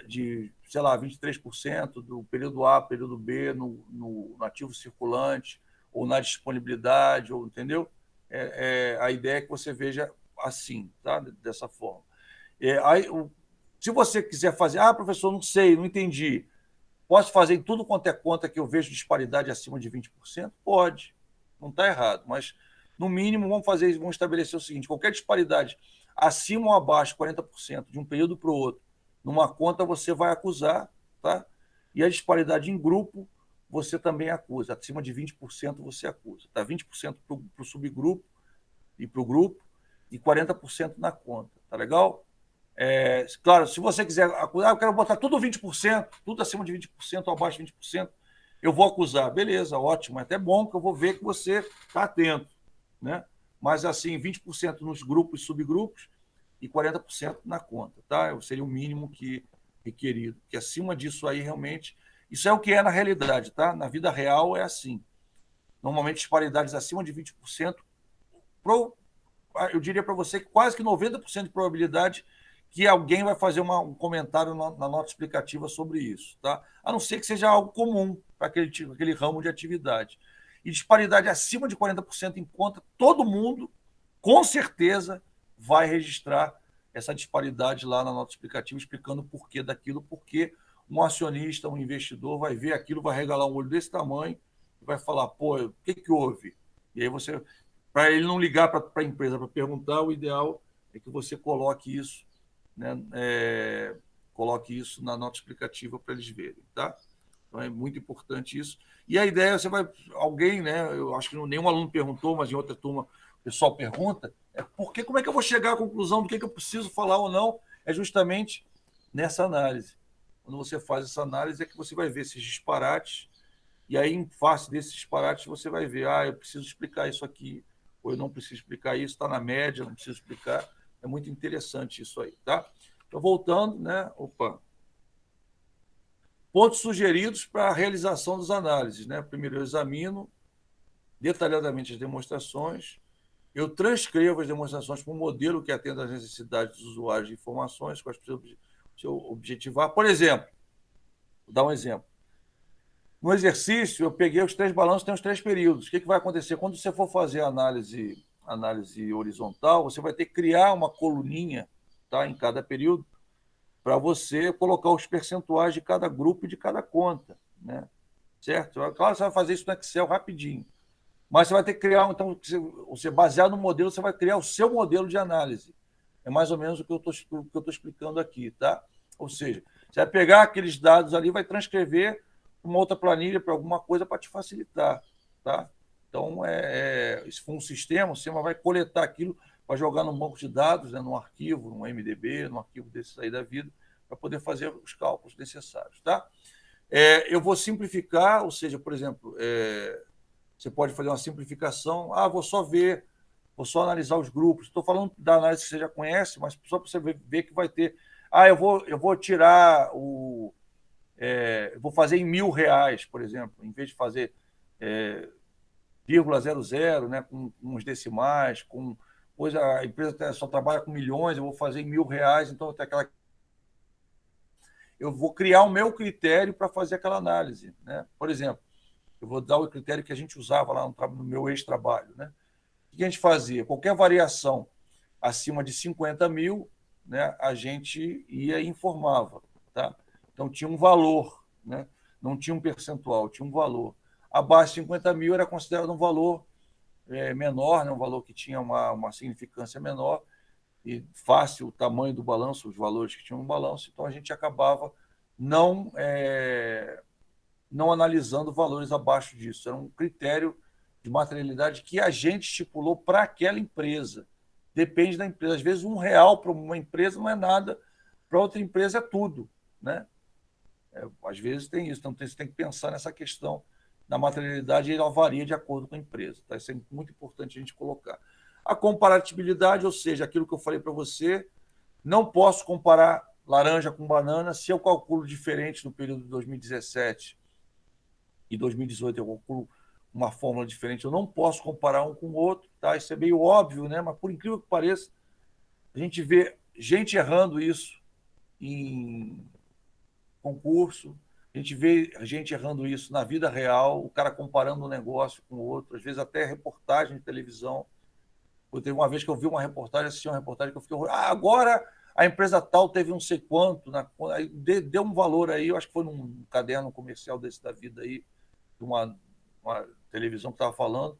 de, sei lá, 23% do período A, período B no ativo circulante, ou na disponibilidade, ou, entendeu? A ideia é que você veja assim, tá? Dessa forma. Se você quiser fazer, professor, não sei, não entendi, posso fazer em tudo quanto é conta que eu vejo disparidade acima de 20%? Pode, não está errado, mas no mínimo vamos estabelecer o seguinte: qualquer disparidade acima ou abaixo de 40% de um período para o outro, numa conta você vai acusar, tá? E a disparidade em grupo você também acusa, acima de 20% você acusa, tá? 20% para o subgrupo e para o grupo e 40% na conta, tá legal? Claro, se você quiser acusar, eu quero botar tudo 20%, tudo acima de 20% ou abaixo de 20%, eu vou acusar. Beleza, ótimo, é até bom que eu vou ver que você está atento, né? Mas assim, 20% nos grupos e subgrupos e 40% na conta, tá? Seria o mínimo requerido, que acima disso aí realmente, isso é o que é na realidade, tá? Na vida real é assim. Normalmente disparidades acima de 20% eu diria para você que quase que 90% de probabilidade que alguém vai fazer um comentário na nota explicativa sobre isso, tá? A não ser que seja algo comum para aquele ramo de atividade. E disparidade acima de 40% em conta, todo mundo, com certeza, vai registrar essa disparidade lá na nota explicativa, explicando o porquê daquilo, porque um acionista, um investidor vai ver aquilo, vai regalar um olho desse tamanho e vai falar, pô, o que houve? E aí você, para ele não ligar para a empresa para perguntar, o ideal é que você coloque isso, né, coloque isso na nota explicativa para eles verem, tá? Então é muito importante isso. E a ideia, alguém, né? Eu acho que nenhum aluno perguntou, mas em outra turma o pessoal pergunta, como é que eu vou chegar à conclusão do que eu preciso falar ou não? É justamente nessa análise. Quando você faz essa análise é que você vai ver esses disparates, e aí, em face desses disparates, você vai ver, eu preciso explicar isso aqui, ou eu não preciso explicar isso, está na média, não preciso explicar. É muito interessante isso aí, tá? Então, voltando, né? Pontos sugeridos para a realização das análises, né? Primeiro, eu examino detalhadamente as demonstrações, eu transcrevo as demonstrações para um modelo que atenda às necessidades dos usuários de informações, com as eu objetivar. Por exemplo, vou dar um exemplo. No exercício, eu peguei os 3 balanços, tem os 3 períodos. O que vai acontecer? Quando você for fazer a análise horizontal, você vai ter que criar uma coluninha, tá, em cada período, para você colocar os percentuais de cada grupo e de cada conta, né? Certo? Claro, você vai fazer isso no Excel rapidinho. Mas você vai ter que criar, então, você baseado no modelo, você vai criar o seu modelo de análise. É mais ou menos o que eu estou explicando aqui, tá? Ou seja, você vai pegar aqueles dados ali, vai transcrever uma outra planilha para alguma coisa para te facilitar, tá? Então, se for um sistema, o sistema vai coletar aquilo, vai jogar num banco de dados, né, num arquivo, num MDB, num arquivo desses aí da vida, para poder fazer os cálculos necessários, tá? Eu vou simplificar, ou seja, por exemplo, você pode fazer uma simplificação. Vou só analisar os grupos. Estou falando da análise que você já conhece, mas só para você ver que vai ter. Eu vou tirar vou fazer em R$ 1.000, por exemplo, em vez de fazer 0,00, né, com uns decimais, pois a empresa só trabalha com milhões, eu vou fazer em R$ 1.000, então eu vou criar o meu critério para fazer aquela análise, né? Por exemplo, eu vou dar o critério que a gente usava lá no meu ex-trabalho, né? O que a gente fazia? Qualquer variação acima de 50 mil, né, a gente ia e informava, tá? Então tinha um valor, né? Não tinha um percentual, tinha um valor. Abaixo de 50 mil era considerado um valor menor, né? Um valor que tinha uma significância menor, e fácil o tamanho do balanço, os valores que tinham no balanço, então a gente acabava não analisando valores abaixo disso. Era um critério de materialidade que a gente estipulou para aquela empresa. Depende da empresa. Às vezes, R$ 1 para uma empresa não é nada, para outra empresa é tudo, né? Às vezes tem isso. Então, você tem que pensar nessa questão da materialidade, e ela varia de acordo com a empresa. Tá? Isso é muito importante a gente colocar. A comparatibilidade, ou seja, aquilo que eu falei para você, não posso comparar laranja com banana se eu calculo diferente no período de 2017 e 2018, eu calculo uma fórmula diferente. Eu não posso comparar um com o outro, tá? Isso é meio óbvio, né? Mas por incrível que pareça, a gente vê gente errando isso em concurso, a gente vê gente errando isso na vida real, o cara comparando um negócio com o outro, às vezes até reportagem de televisão. Teve uma vez que eu vi uma reportagem, assisti uma reportagem que eu fiquei agora a empresa tal teve não sei quanto, aí deu um valor aí, eu acho que foi num caderno comercial desse da vida aí, de uma televisão que estava falando.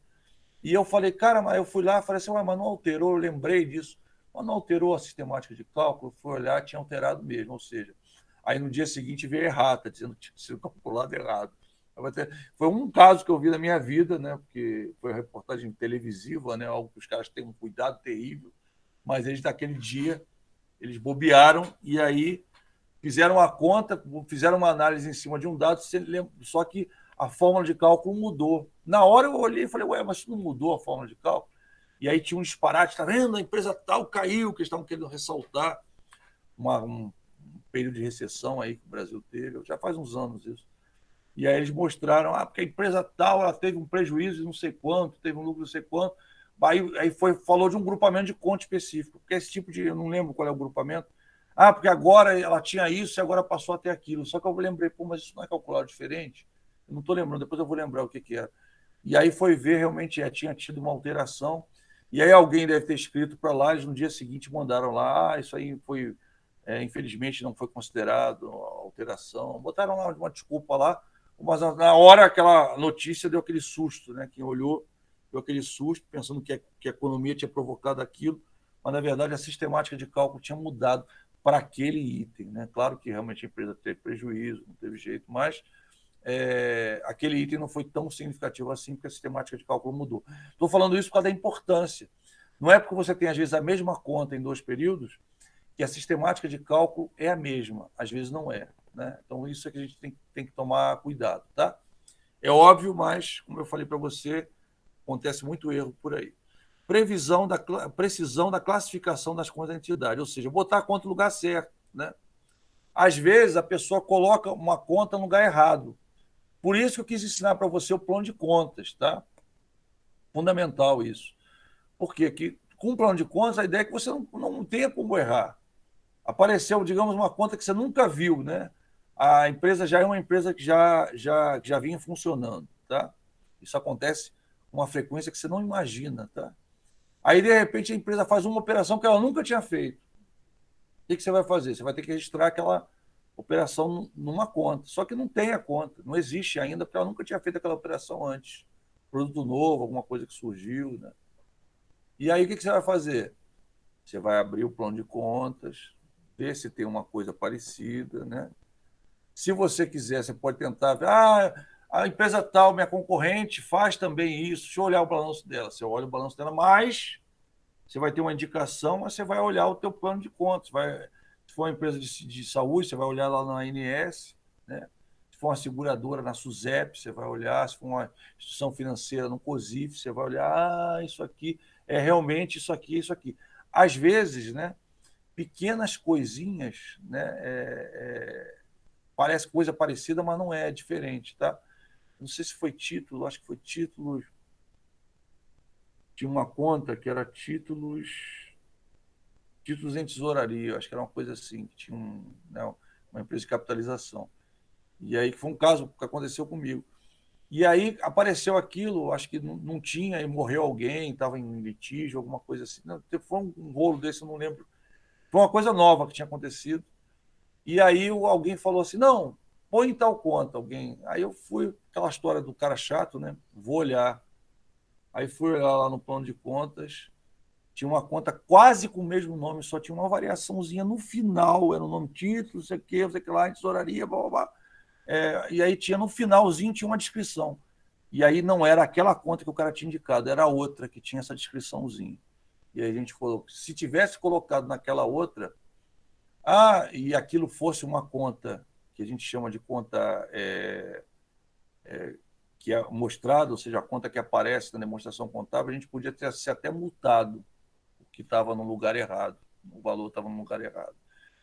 E eu falei, cara, mas eu fui lá e falei assim, mas não alterou, eu lembrei disso. Mas não alterou a sistemática de cálculo, fui olhar, tinha alterado mesmo. Ou seja, aí no dia seguinte veio errata, dizendo que tinha sido calculado errado. Foi um caso que eu vi na minha vida, né? Porque foi uma reportagem televisiva, né? Algo que os caras têm um cuidado terrível, mas eles naquele dia eles bobearam e aí fizeram a conta, fizeram uma análise em cima de um dado, só que a fórmula de cálculo mudou. Na hora eu olhei e falei, mas isso não mudou a fórmula de cálculo? E aí tinha um disparate, está vendo? A empresa tal caiu, que eles estavam querendo ressaltar um período de recessão aí que o Brasil teve, já faz uns anos isso. E aí eles mostraram, porque a empresa tal ela teve um prejuízo de não sei quanto, teve um lucro de não sei quanto, falou de um grupamento de conta específico, porque esse tipo de. Eu não lembro qual é o grupamento. Ah, porque agora ela tinha isso e agora passou a ter aquilo. Só que eu lembrei, pô, mas isso não é calculado diferente? Eu não estou lembrando, depois eu vou lembrar o que era. E aí foi ver, realmente tinha tido uma alteração. E aí alguém deve ter escrito para lá, eles no dia seguinte mandaram lá, isso aí foi, infelizmente, não foi considerado alteração. Botaram lá uma desculpa lá, mas na hora aquela notícia deu aquele susto, né? Quem olhou deu aquele susto, pensando que a economia tinha provocado aquilo, mas na verdade a sistemática de cálculo tinha mudado para aquele item, né? Claro que realmente a empresa teve prejuízo, não teve jeito, mas aquele item não foi tão significativo assim, porque a sistemática de cálculo mudou. Estou falando isso por causa da importância. Não é porque você tem, às vezes, a mesma conta em 2 períodos que a sistemática de cálculo é a mesma. Às vezes não é. Né? Então, isso é que a gente tem que tomar cuidado. Tá? É óbvio, mas, como eu falei para você, acontece muito erro por aí. Precisão da classificação das contas da entidade, ou seja, botar a conta no lugar certo. Né? Às vezes, a pessoa coloca uma conta no lugar errado. Por isso que eu quis ensinar para você o plano de contas, tá? Fundamental isso. Porque com o plano de contas, a ideia é que você não tenha como errar. Apareceu, digamos, uma conta que você nunca viu, né? A empresa já é uma empresa que já vinha funcionando, tá? Isso acontece com uma frequência que você não imagina, tá? Aí, de repente, a empresa faz uma operação que ela nunca tinha feito. O que você vai fazer? Você vai ter que registrar aquela operação numa conta. Só que não tem a conta, não existe ainda, porque ela nunca tinha feito aquela operação antes. Produto novo, alguma coisa que surgiu. Né? E aí o que você vai fazer? Você vai abrir o plano de contas, ver se tem uma coisa parecida. Né? Se você quiser, você pode tentar ver, a empresa tal, minha concorrente, faz também isso, deixa eu olhar o balanço dela. Você olha o balanço dela, mas você vai ter uma indicação, mas você vai olhar o teu plano de contas. Se for uma empresa de saúde, você vai olhar lá na ANS, né? Se for uma seguradora na SUSEP, você vai olhar, se for uma instituição financeira no COSIF, você vai olhar, isso aqui é realmente isso aqui, isso aqui. Às vezes, né, pequenas coisinhas, né, parece coisa parecida, mas não é, diferente, tá? Não sei se foi título, acho que foi título. Tinha uma conta que era títulos em tesouraria, acho que era uma coisa assim, que tinha né, uma empresa de capitalização. E aí foi um caso que aconteceu comigo. E aí apareceu aquilo, acho que não tinha, e morreu alguém, estava em litígio, alguma coisa assim. Não, foi um rolo desse, eu não lembro. Foi uma coisa nova que tinha acontecido. E aí alguém falou assim, não, põe em tal conta alguém. Aí eu fui, aquela história do cara chato, né? Vou olhar. Aí fui olhar lá no plano de contas, tinha uma conta quase com o mesmo nome, só tinha uma variaçãozinha no final, era o nome título, não sei o que lá, tesouraria, blá, blá, blá. E aí tinha no finalzinho, tinha uma descrição. E aí não era aquela conta que o cara tinha indicado, era outra que tinha essa descriçãozinha. E aí a gente falou, se tivesse colocado naquela outra, e aquilo fosse uma conta que a gente chama de conta que é mostrada, ou seja, a conta que aparece na demonstração contábil, a gente podia ter ser até multado, que estava no lugar errado, o valor estava no lugar errado.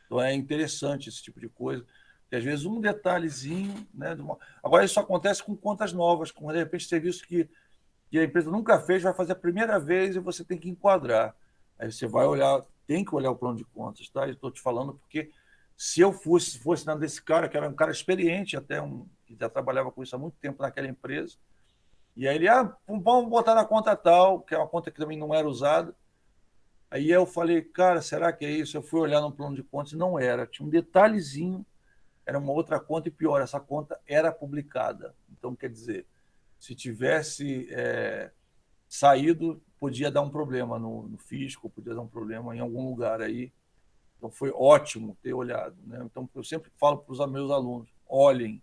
Então é interessante esse tipo de coisa, que às vezes um detalhezinho, né? Agora isso acontece com contas novas, com de repente serviço que a empresa nunca fez, vai fazer a primeira vez e você tem que enquadrar. Aí você vai olhar, tem que olhar o plano de contas, tá? Eu estou te falando porque se eu fosse nada desse cara, que era um cara experiente, até que já trabalhava com isso há muito tempo naquela empresa, e aí ele, vamos botar na conta tal, que é uma conta que também não era usada. Aí eu falei, cara, será que é isso? Eu fui olhar no plano de contas e não era. Tinha um detalhezinho, era uma outra conta e pior, essa conta era publicada. Então, quer dizer, se tivesse saído, podia dar um problema no fisco, podia dar um problema em algum lugar aí. Então, foi ótimo ter olhado. Né? Então, eu sempre falo para os meus alunos, olhem.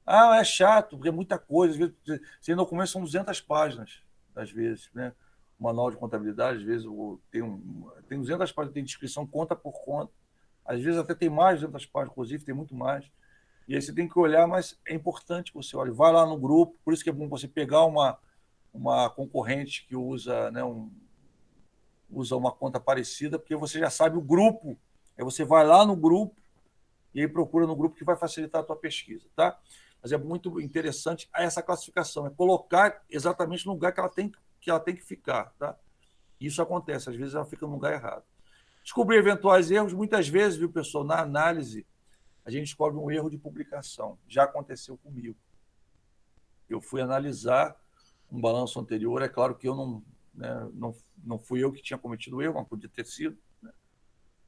É chato, porque é muita coisa. Às vezes, sem documento são 200 páginas, às vezes, né? O manual de contabilidade, às vezes tem 200 páginas, tem descrição conta por conta. Às vezes até tem mais de 200 páginas, inclusive tem muito mais. E aí você tem que olhar, mas é importante que você olhe. Vai lá no grupo, por isso que é bom você pegar uma concorrente que usa, né, usa uma conta parecida, porque você já sabe o grupo. Aí você vai lá no grupo e aí procura no grupo que vai facilitar a tua pesquisa, tá? Mas é muito interessante essa classificação, é colocar exatamente no lugar que ela tem que ela tem que ficar. Tá? Isso acontece, às vezes ela fica no lugar errado. Descobrir eventuais erros, muitas vezes, viu, pessoal, na análise, a gente descobre um erro de publicação. Já aconteceu comigo. Eu fui analisar um balanço anterior, é claro que eu não fui eu que tinha cometido o erro, mas podia ter sido, né?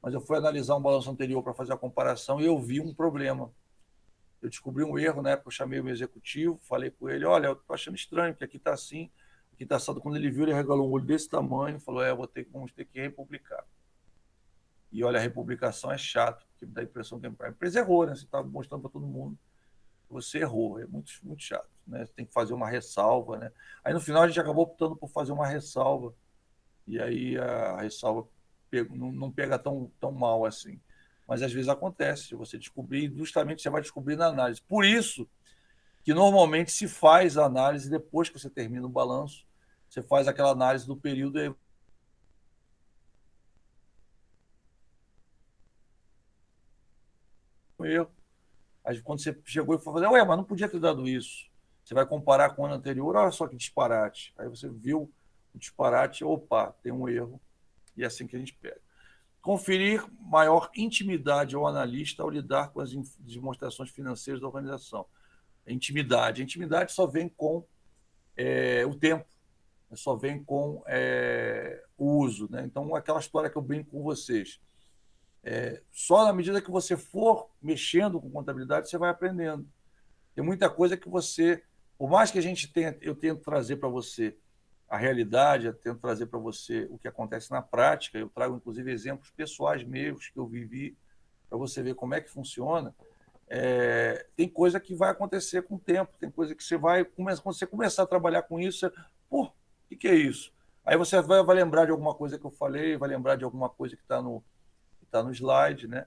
Mas eu fui analisar um balanço anterior para fazer a comparação e eu vi um problema. Eu descobri um erro, na época eu chamei o meu executivo, falei com ele, olha, eu estou achando estranho, porque aqui está assim, aqui está assado. Quando ele viu, ele regalou um olho desse tamanho, falou, vamos ter que republicar. E olha, a republicação é chato, porque dá a impressão que a empresa errou, né? Você está mostrando para todo mundo que você errou, é muito, muito chato, né? Você tem que fazer uma ressalva, né? Aí no final a gente acabou optando por fazer uma ressalva, e aí a ressalva não pega tão mal assim. Mas às vezes acontece, você descobrir, justamente você vai descobrir na análise. Por isso que normalmente se faz a análise depois que você termina o balanço, você faz aquela análise do período e erro. Aí quando você chegou e falou, mas não podia ter dado isso. Você vai comparar com o ano anterior, olha só que disparate. Aí você viu o disparate, opa, tem um erro, e é assim que a gente pega. Conferir maior intimidade ao analista ao lidar com as demonstrações financeiras da organização. A intimidade só vem com o tempo, só vem com o uso. Né? Então, aquela história que eu brinco com vocês. Só na medida que você for mexendo com contabilidade, você vai aprendendo. Tem muita coisa que você, por mais que eu tento trazer para você a realidade, eu tento trazer para você o que acontece na prática, eu trago inclusive exemplos pessoais meus que eu vivi, para você ver como é que funciona. Tem coisa que vai acontecer com o tempo, tem coisa que você vai, quando você começar a trabalhar com isso, você, o que é isso? Aí você vai lembrar de alguma coisa que eu falei, vai lembrar de alguma coisa que está no slide, né?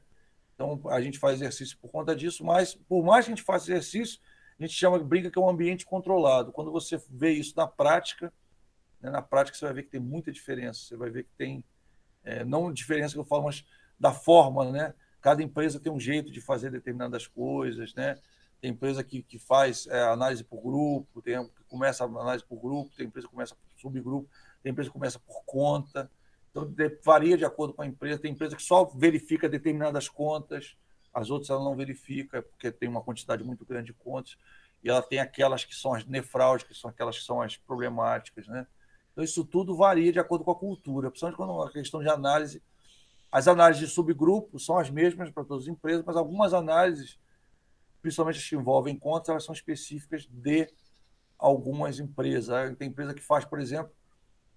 Então, a gente faz exercício por conta disso, mas por mais que a gente faça exercício, a gente brinca que é um ambiente controlado. Quando você vê isso na prática, né, na prática você vai ver que tem muita diferença. Você vai ver que tem, não diferença que eu falo, mas da forma, né? Cada empresa tem um jeito de fazer determinadas coisas, né? Tem empresa que faz análise por grupo, tem que começa a análise por grupo, tem empresa que começa por subgrupo, tem empresa que começa por conta. Então, varia de acordo com a empresa. Tem empresa que só verifica determinadas contas, as outras ela não verifica, porque tem uma quantidade muito grande de contas, e ela tem aquelas que são as nefrálgicas, que são aquelas que são as problemáticas. Né? Então, isso tudo varia de acordo com a cultura, principalmente quando é uma questão de análise. As análises de subgrupo são as mesmas para todas as empresas, mas algumas análises, principalmente as que envolvem contas, elas são específicas de algumas empresas. Tem empresa que faz, por exemplo,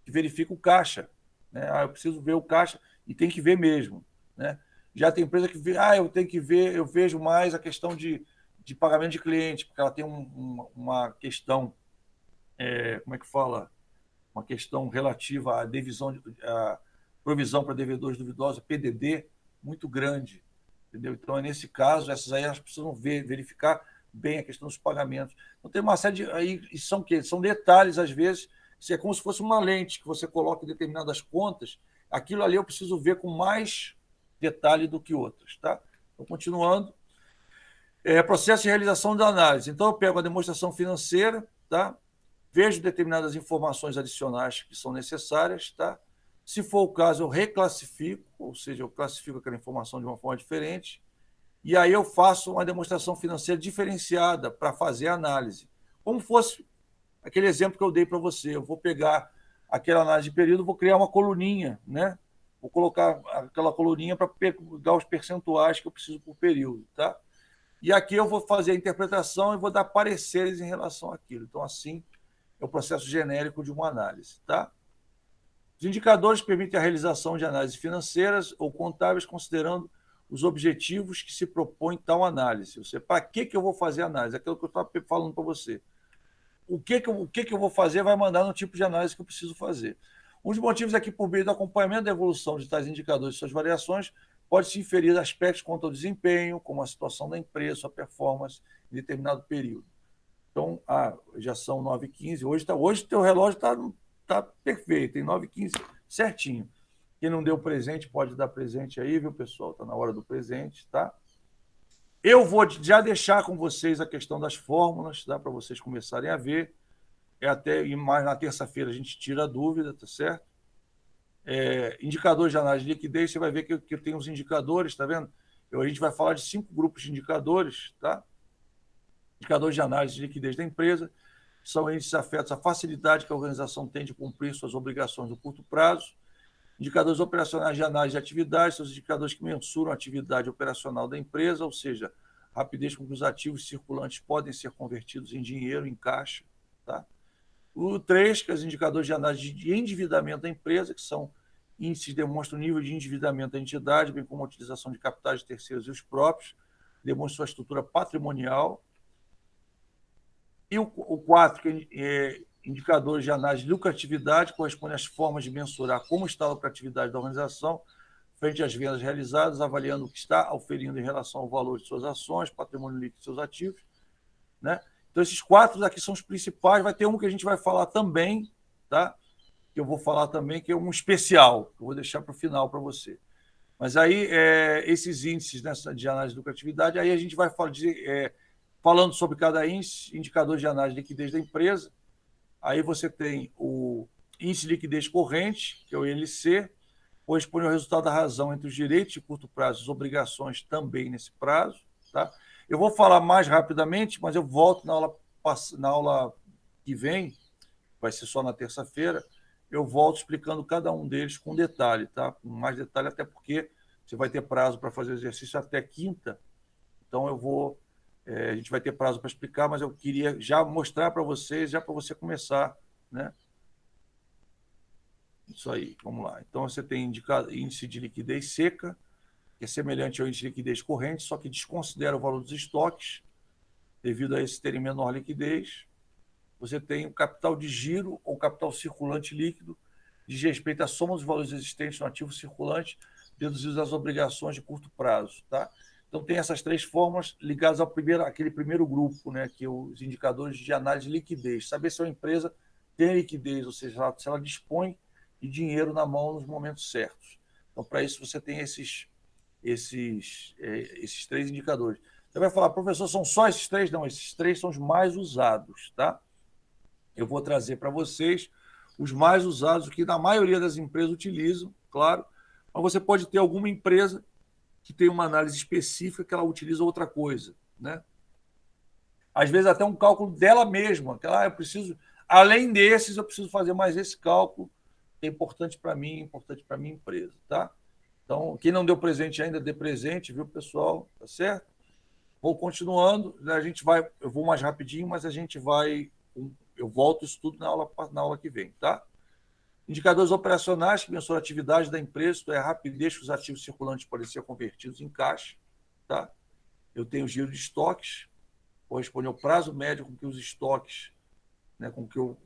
que verifica o caixa. Né? Eu preciso ver o caixa e tem que ver mesmo. Né? Já tem empresa que vê, eu tenho que ver, eu vejo mais a questão de pagamento de cliente, porque ela tem uma questão, como é que fala? Uma questão relativa à à provisão para devedores duvidosos, PDD, muito grande. Entendeu? Então, nesse caso, essas aí elas precisam verificar bem a questão dos pagamentos. Então, tem uma série de. Aí, são o quê? São detalhes, às vezes, é como se fosse uma lente que você coloca em determinadas contas. Aquilo ali eu preciso ver com mais detalhe do que outras. Tá? Então, continuando. Processo de realização da análise. Então, eu pego a demonstração financeira, tá? Vejo determinadas informações adicionais que são necessárias. Tá? Se for o caso, eu reclassifico, ou seja, eu classifico aquela informação de uma forma diferente. E aí eu faço uma demonstração financeira diferenciada para fazer a análise. Como fosse aquele exemplo que eu dei para você. Eu vou pegar aquela análise de período, vou criar uma coluninha, né? Vou colocar aquela coluninha para pegar os percentuais que eu preciso por período, tá? E aqui eu vou fazer a interpretação e vou dar pareceres em relação àquilo. Então, assim, é o processo genérico de uma análise, tá? Os indicadores permitem a realização de análises financeiras ou contábeis considerando os objetivos que se propõe tal análise. Para que eu vou fazer a análise? Aquilo que eu estava falando para você. O que eu vou fazer vai mandar no tipo de análise que eu preciso fazer. Um dos motivos é que, por meio do acompanhamento da evolução de tais indicadores e suas variações, pode-se inferir aspectos quanto ao desempenho, como a situação da empresa, sua performance em determinado período. Então, já são 9h15. Hoje o teu relógio está perfeito, tem 9h15 certinho. Quem não deu presente pode dar presente aí, viu, pessoal? Está na hora do presente, tá? Eu vou já deixar com vocês a questão das fórmulas, tá? Para vocês começarem a ver. e mais na terça-feira a gente tira a dúvida, tá certo? Indicadores de análise de liquidez, você vai ver que tem os indicadores, tá vendo? A gente vai falar de 5 grupos de indicadores, tá? Indicadores de análise de liquidez da empresa, são índices afetos à facilidade que a organização tem de cumprir suas obrigações no curto prazo. Indicadores operacionais de análise de atividade, são os indicadores que mensuram a atividade operacional da empresa, ou seja, a rapidez com que os ativos circulantes podem ser convertidos em dinheiro, em caixa. Tá? O 3, que é os indicadores de análise de endividamento da empresa, que são índices que demonstram o nível de endividamento da entidade, bem como a utilização de capitais de terceiros e os próprios, demonstram sua estrutura patrimonial. E o 4, que é indicadores de análise de lucratividade, corresponde às formas de mensurar como está a lucratividade da organização frente às vendas realizadas, avaliando o que está oferindo em relação ao valor de suas ações, patrimônio líquido de seus ativos. Né? Então, esses 4 aqui são os principais. Vai ter um que a gente vai falar também, tá? Que eu vou falar também, que é um especial, que eu vou deixar para o final para você. Mas aí, esses índices, né, de análise de lucratividade, aí a gente vai falar falando sobre cada índice, indicador de análise de liquidez da empresa. Aí você tem o índice de liquidez corrente, que é o ILC, corresponde ao resultado da razão entre os direitos de curto prazo e as obrigações também nesse prazo. Tá? Eu vou falar mais rapidamente, mas eu volto na aula que vem, vai ser só na terça-feira, eu volto explicando cada um deles com detalhe, tá? Com mais detalhe, até porque você vai ter prazo para fazer o exercício até quinta, então a gente vai ter prazo para explicar, mas eu queria já mostrar para vocês, já para você começar, né? Isso aí, vamos lá. Então, você tem índice de liquidez seca, que é semelhante ao índice de liquidez corrente, só que desconsidera o valor dos estoques, devido a esse terem menor liquidez. Você tem o capital de giro ou capital circulante líquido, diz respeito à soma dos valores existentes no ativo circulante, deduzidos das obrigações de curto prazo, tá? Então, tem essas 3 fórmulas ligadas àquele primeiro grupo, né, que é os indicadores de análise de liquidez. Saber se a empresa tem liquidez, ou seja, se ela dispõe de dinheiro na mão nos momentos certos. Então, para isso, você tem esses 3 indicadores. Você vai falar, professor, são só esses 3? Não, esses 3 são os mais usados, tá? Eu vou trazer para vocês os mais usados, que na maioria das empresas utilizam, claro, mas você pode ter alguma empresa que tem uma análise específica que ela utiliza outra coisa, né? Às vezes até um cálculo dela mesma, que eu preciso, além desses, eu preciso fazer mais esse cálculo, que é importante para mim, importante para a minha empresa, tá? Então, quem não deu presente ainda, dê presente, viu, pessoal? Tá certo? Vou continuando, eu vou mais rapidinho, mas eu volto isso tudo na aula que vem, tá? Indicadores operacionais que mensuram a atividade da empresa, isto é, a rapidez que os ativos circulantes podem ser convertidos em caixa. Tá? Eu tenho o giro de estoques, corresponde ao prazo médio com que os estoques, né,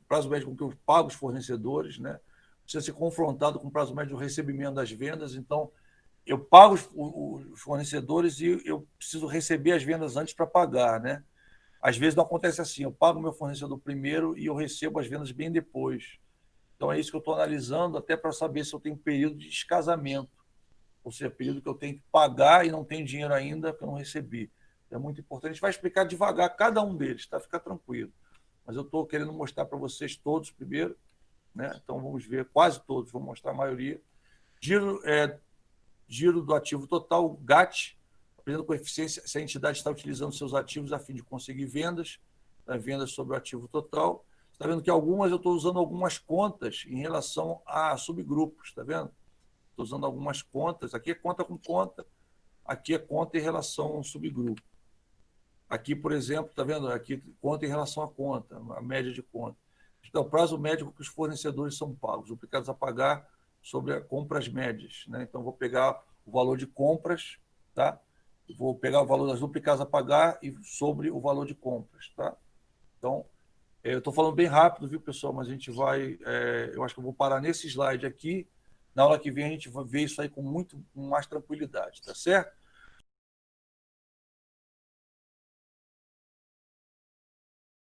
prazo médio com que eu pago os fornecedores, né? Precisa ser confrontado com o prazo médio do recebimento das vendas. Então, eu pago os fornecedores e eu preciso receber as vendas antes para pagar. Né? Às vezes não acontece assim, eu pago o meu fornecedor primeiro e eu recebo as vendas bem depois. Então, é isso que eu estou analisando, até para saber se eu tenho período de descasamento, ou seja, período que eu tenho que pagar e não tenho dinheiro ainda porque eu não recebi. É muito importante. A gente vai explicar devagar cada um deles, tá? Fica tranquilo. Mas eu estou querendo mostrar para vocês todos primeiro, né? Então, vamos ver quase todos, vou mostrar a maioria. Giro do ativo total, GAT, apresenta coeficiência se a entidade está utilizando seus ativos a fim de conseguir vendas, vendas sobre o ativo total. Está vendo que eu estou usando algumas contas em relação a subgrupos, está vendo? Estou usando algumas contas. Aqui é conta com conta, aqui é conta em relação a um subgrupo. Aqui, por exemplo, está vendo? Aqui conta em relação a conta, a média de conta. Então, prazo médio que os fornecedores são pagos, duplicados a pagar sobre compras médias. Né? Então, vou pegar o valor de compras, tá? Vou pegar o valor das duplicadas a pagar e sobre o valor de compras. Tá? Então, eu estou falando bem rápido, viu, pessoal? Mas a gente vai... eu acho que eu vou parar nesse slide aqui. Na aula que vem a gente vai ver isso aí com mais tranquilidade, tá certo?